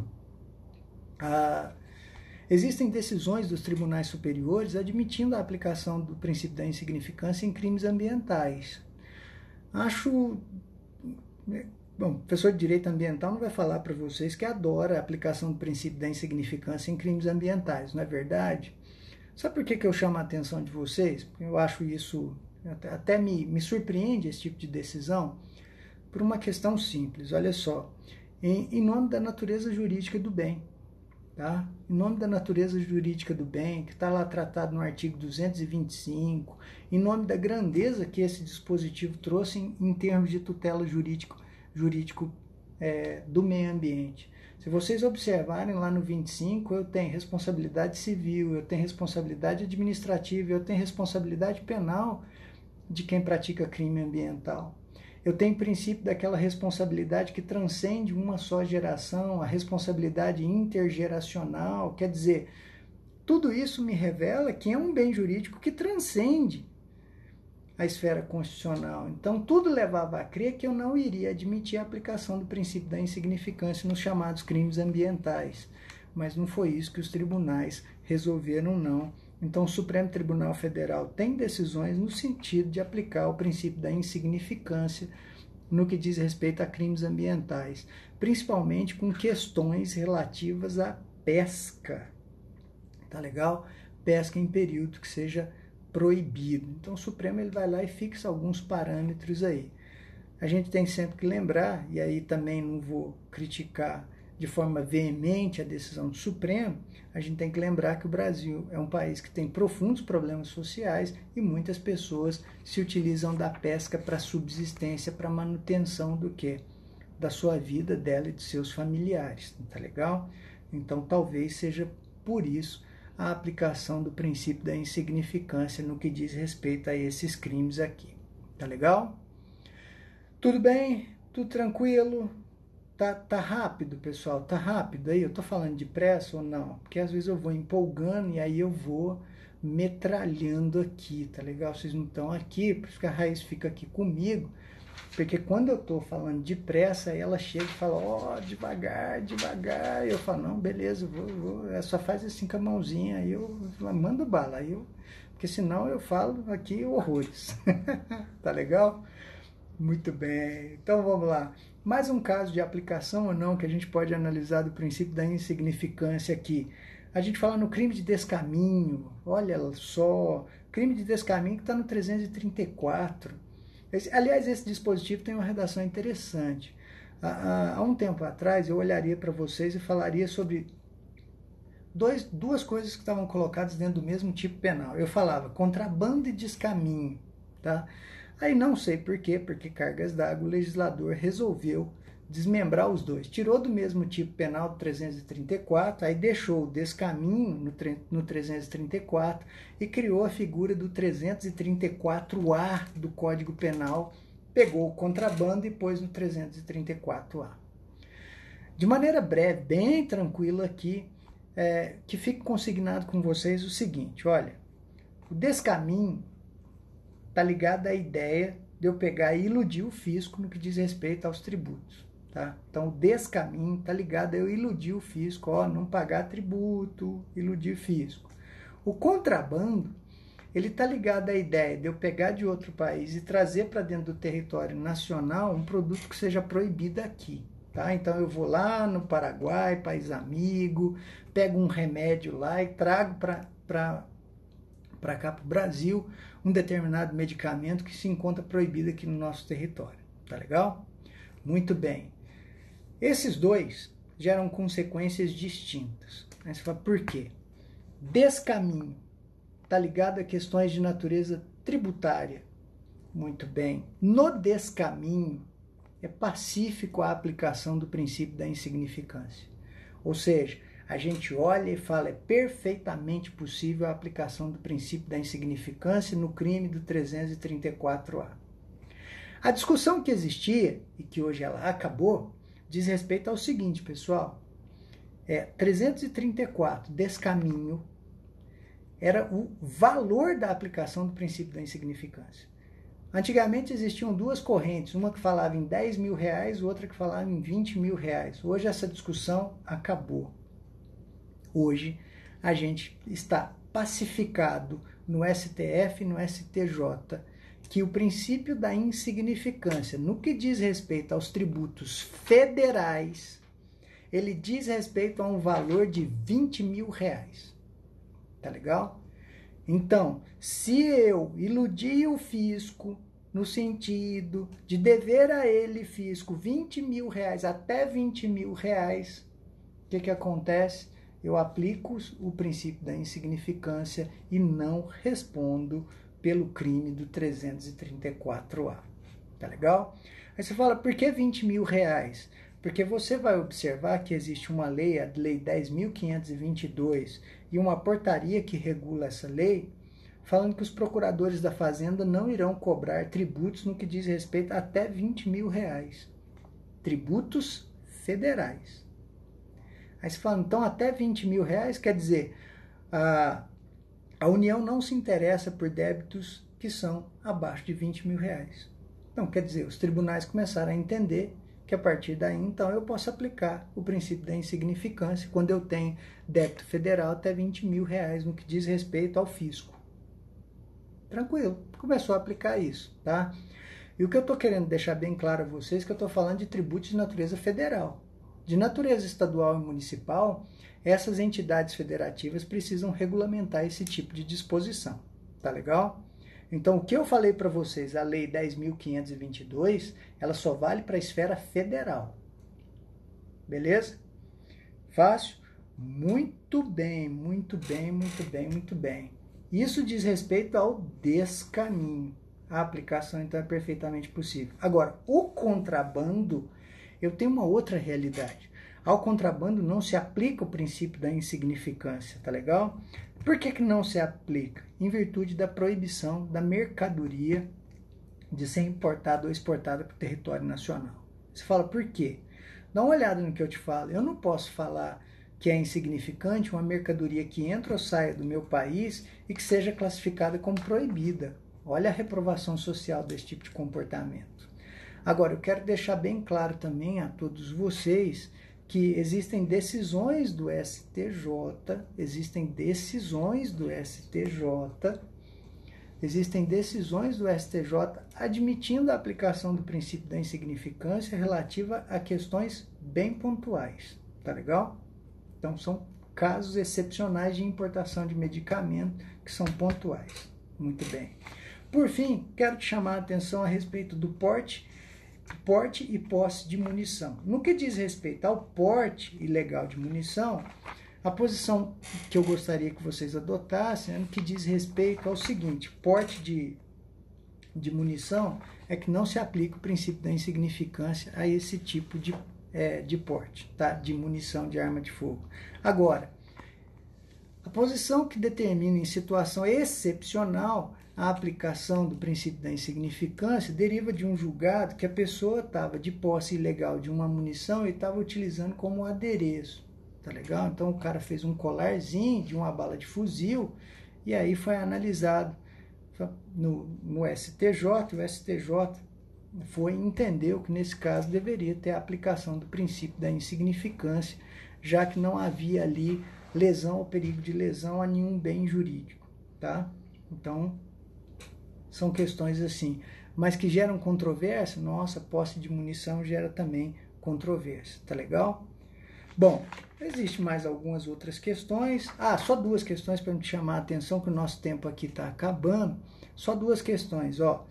Existem decisões dos tribunais superiores admitindo a aplicação do princípio da insignificância em crimes ambientais. Bom, o professor de Direito Ambiental não vai falar para vocês que adora a aplicação do princípio da insignificância em crimes ambientais, não é verdade? Sabe por que eu chamo a atenção de vocês? Eu acho isso, até me surpreende esse tipo de decisão, por uma questão simples, olha só, em nome da natureza jurídica do bem. Tá? Em nome da natureza jurídica do bem, que está lá tratado no artigo 225, em nome da grandeza que esse dispositivo trouxe em termos de tutela jurídico do meio ambiente. Se vocês observarem lá no 25, eu tenho responsabilidade civil, eu tenho responsabilidade administrativa, eu tenho responsabilidade penal de quem pratica crime ambiental. Eu tenho o princípio daquela responsabilidade que transcende uma só geração, a responsabilidade intergeracional, quer dizer, tudo isso me revela que é um bem jurídico que transcende a esfera constitucional. Então, tudo levava a crer que eu não iria admitir a aplicação do princípio da insignificância nos chamados crimes ambientais. Mas não foi isso que os tribunais resolveram, não. Então, o Supremo Tribunal Federal tem decisões no sentido de aplicar o princípio da insignificância no que diz respeito a crimes ambientais, principalmente com questões relativas à pesca. Tá legal? Pesca em período que seja proibido. Então, o Supremo ele vai lá e fixa alguns parâmetros aí. A gente tem sempre que lembrar, e aí também não vou criticar de forma veemente a decisão do Supremo, a gente tem que lembrar que o Brasil é um país que tem profundos problemas sociais e muitas pessoas se utilizam da pesca para subsistência, para manutenção do quê? Da sua vida, dela e de seus familiares, tá legal? Então talvez seja por isso a aplicação do princípio da insignificância no que diz respeito a esses crimes aqui, tá legal? Tudo bem? Tudo tranquilo? Tá rápido, pessoal? Tá rápido aí? Eu tô falando depressa ou não? Porque às vezes eu vou empolgando e aí eu vou metralhando aqui, tá legal? Vocês não estão aqui, por isso que a Raiz fica aqui comigo, porque quando eu tô falando depressa, ela chega e fala, ó, devagar, devagar, e eu falo, não, beleza, vou. Ela só faz assim com a mãozinha, aí eu mando bala, porque senão eu falo aqui horrores, tá legal? Muito bem, então vamos lá. Mais um caso de aplicação ou não que a gente pode analisar do princípio da insignificância aqui. A gente fala no crime de descaminho, olha só, crime de descaminho que está no 334. Aliás, esse dispositivo tem uma redação interessante. Há um tempo atrás eu olharia para vocês e falaria sobre duas coisas que estavam colocadas dentro do mesmo tipo penal. Eu falava contrabando e descaminho, tá? Aí não sei por quê, porque cargas d'água, o legislador resolveu desmembrar os dois. Tirou do mesmo tipo penal do 334, aí deixou o descaminho no 334 e criou a figura do 334A do Código Penal, pegou o contrabando e pôs no 334A. De maneira breve, bem tranquila aqui, que fique consignado com vocês o seguinte, olha, o descaminho está ligado à ideia de eu pegar e iludir o fisco no que diz respeito aos tributos. Tá? Então, o descaminho está ligado a eu iludir o fisco, não pagar tributo, iludir o fisco. O contrabando, ele está ligado à ideia de eu pegar de outro país e trazer para dentro do território nacional um produto que seja proibido aqui. Tá? Então, eu vou lá no Paraguai, país amigo, pego um remédio lá e trago para cá, para o Brasil, um determinado medicamento que se encontra proibido aqui no nosso território. Tá legal? Muito bem. Esses dois geram consequências distintas. Aí você fala, por quê? Descaminho está ligado a questões de natureza tributária. Muito bem. No descaminho, é pacífico a aplicação do princípio da insignificância. Ou seja, a gente olha e fala, é perfeitamente possível a aplicação do princípio da insignificância no crime do 334A. A discussão que existia, e que hoje ela acabou, diz respeito ao seguinte, pessoal. 334, descaminho, era o valor da aplicação do princípio da insignificância. Antigamente existiam duas correntes, uma que falava em 10 mil reais, outra que falava em 20 mil reais. Hoje essa discussão acabou. Hoje a gente está pacificado no STF e no STJ que o princípio da insignificância, no que diz respeito aos tributos federais, ele diz respeito a um valor de 20 mil reais. Tá legal? Então, se eu iludir o fisco no sentido de dever a ele, fisco, 20 mil reais, até 20 mil reais, o que acontece? Eu aplico o princípio da insignificância e não respondo pelo crime do 334A. Tá legal? Aí você fala, por que 20 mil reais? Porque você vai observar que existe uma lei, a Lei 10.522, e uma portaria que regula essa lei, falando que os procuradores da Fazenda não irão cobrar tributos no que diz respeito a até R$20 mil. Tributos federais. Aí você fala, então até R$20 mil, quer dizer, a União não se interessa por débitos que são abaixo de R$20 mil. Então, quer dizer, os tribunais começaram a entender que a partir daí, então, eu posso aplicar o princípio da insignificância quando eu tenho débito federal até R$20 mil no que diz respeito ao fisco. Tranquilo, começou a aplicar isso, tá? E o que eu estou querendo deixar bem claro a vocês é que eu estou falando de tributos de natureza federal. De natureza estadual e municipal, essas entidades federativas precisam regulamentar esse tipo de disposição, tá legal? Então, o que eu falei para vocês, a Lei 10.522, ela só vale para a esfera federal. Beleza? Fácil? Muito bem, muito bem, muito bem, muito bem. Isso diz respeito ao descaminho. A aplicação, então, é perfeitamente possível. Agora, o contrabando, eu tenho uma outra realidade. Ao contrabando não se aplica o princípio da insignificância, tá legal? Por que não se aplica? Em virtude da proibição da mercadoria de ser importada ou exportada para o território nacional. Você fala, por quê? Dá uma olhada no que eu te falo. Eu não posso falar que é insignificante uma mercadoria que entra ou saia do meu país e que seja classificada como proibida. Olha a reprovação social desse tipo de comportamento. Agora, eu quero deixar bem claro também a todos vocês que existem decisões do STJ, admitindo a aplicação do princípio da insignificância relativa a questões bem pontuais, tá legal? Então, são casos excepcionais de importação de medicamento que são pontuais. Muito bem. Por fim, quero te chamar a atenção a respeito do porte e posse de munição. No que diz respeito ao porte ilegal de munição, a posição que eu gostaria que vocês adotassem é no que diz respeito ao seguinte: porte de munição é que não se aplica o princípio da insignificância a esse tipo de porte, tá? De munição de arma de fogo. Agora, a posição que determina em situação excepcional a aplicação do princípio da insignificância deriva de um julgado que a pessoa estava de posse ilegal de uma munição e estava utilizando como adereço, tá legal? Então o cara fez um colarzinho de uma bala de fuzil e aí foi analisado no STJ, o STJ entendeu que nesse caso deveria ter a aplicação do princípio da insignificância, já que não havia ali lesão ou perigo de lesão a nenhum bem jurídico, tá? Então, são questões assim, mas que geram controvérsia. Nossa, posse de munição gera também controvérsia, tá legal? Bom, existe mais algumas outras questões. Só duas questões para me chamar a atenção, que o nosso tempo aqui está acabando. Só duas questões, ó.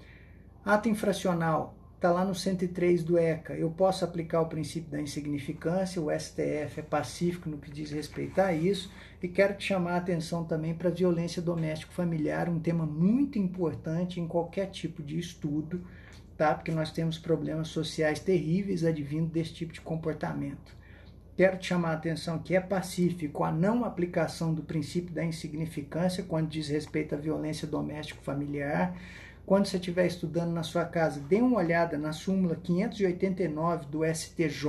Ato infracional, está lá no 103 do ECA. Eu posso aplicar o princípio da insignificância, o STF é pacífico no que diz respeito a isso. E quero te chamar a atenção também para a violência doméstico-familiar, um tema muito importante em qualquer tipo de estudo, tá? Porque nós temos problemas sociais terríveis advindo desse tipo de comportamento. Quero te chamar a atenção que é pacífico a não aplicação do princípio da insignificância quando diz respeito à violência doméstico-familiar. Quando você estiver estudando na sua casa, dê uma olhada na súmula 589 do STJ,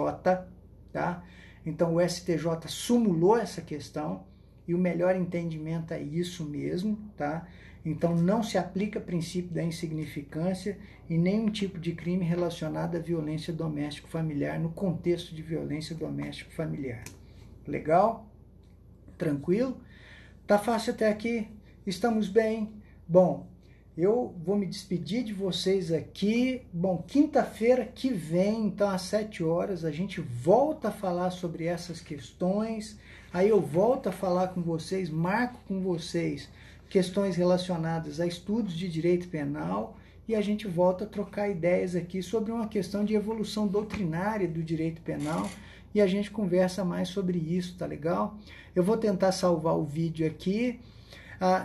tá? Então, o STJ sumulou essa questão e o melhor entendimento é isso mesmo, tá? Então, não se aplica o princípio da insignificância em nenhum tipo de crime relacionado à violência doméstico-familiar no contexto de violência doméstico-familiar. Legal? Tranquilo? Tá fácil até aqui? Estamos bem? Bom, eu vou me despedir de vocês aqui. Bom, quinta-feira que vem, então às 7 horas, a gente volta a falar sobre essas questões. Aí eu volto a falar com vocês, marco com vocês questões relacionadas a estudos de direito penal e a gente volta a trocar ideias aqui sobre uma questão de evolução doutrinária do direito penal e a gente conversa mais sobre isso, tá legal? Eu vou tentar salvar o vídeo aqui.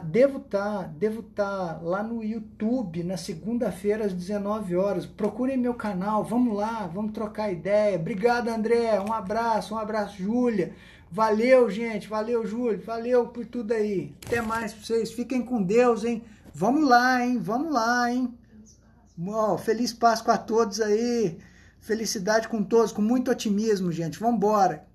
Devo tá lá no YouTube na segunda-feira às 19 horas. Procurem meu canal, vamos lá, vamos trocar ideia. Obrigado, André. Um abraço, Júlia. Valeu, gente. Valeu, Júlio. Valeu por tudo aí. Até mais pra vocês. Fiquem com Deus, hein? Vamos lá, hein? Vamos lá, hein? Oh, feliz Páscoa a todos aí. Felicidade com todos, com muito otimismo, gente. Vamos embora.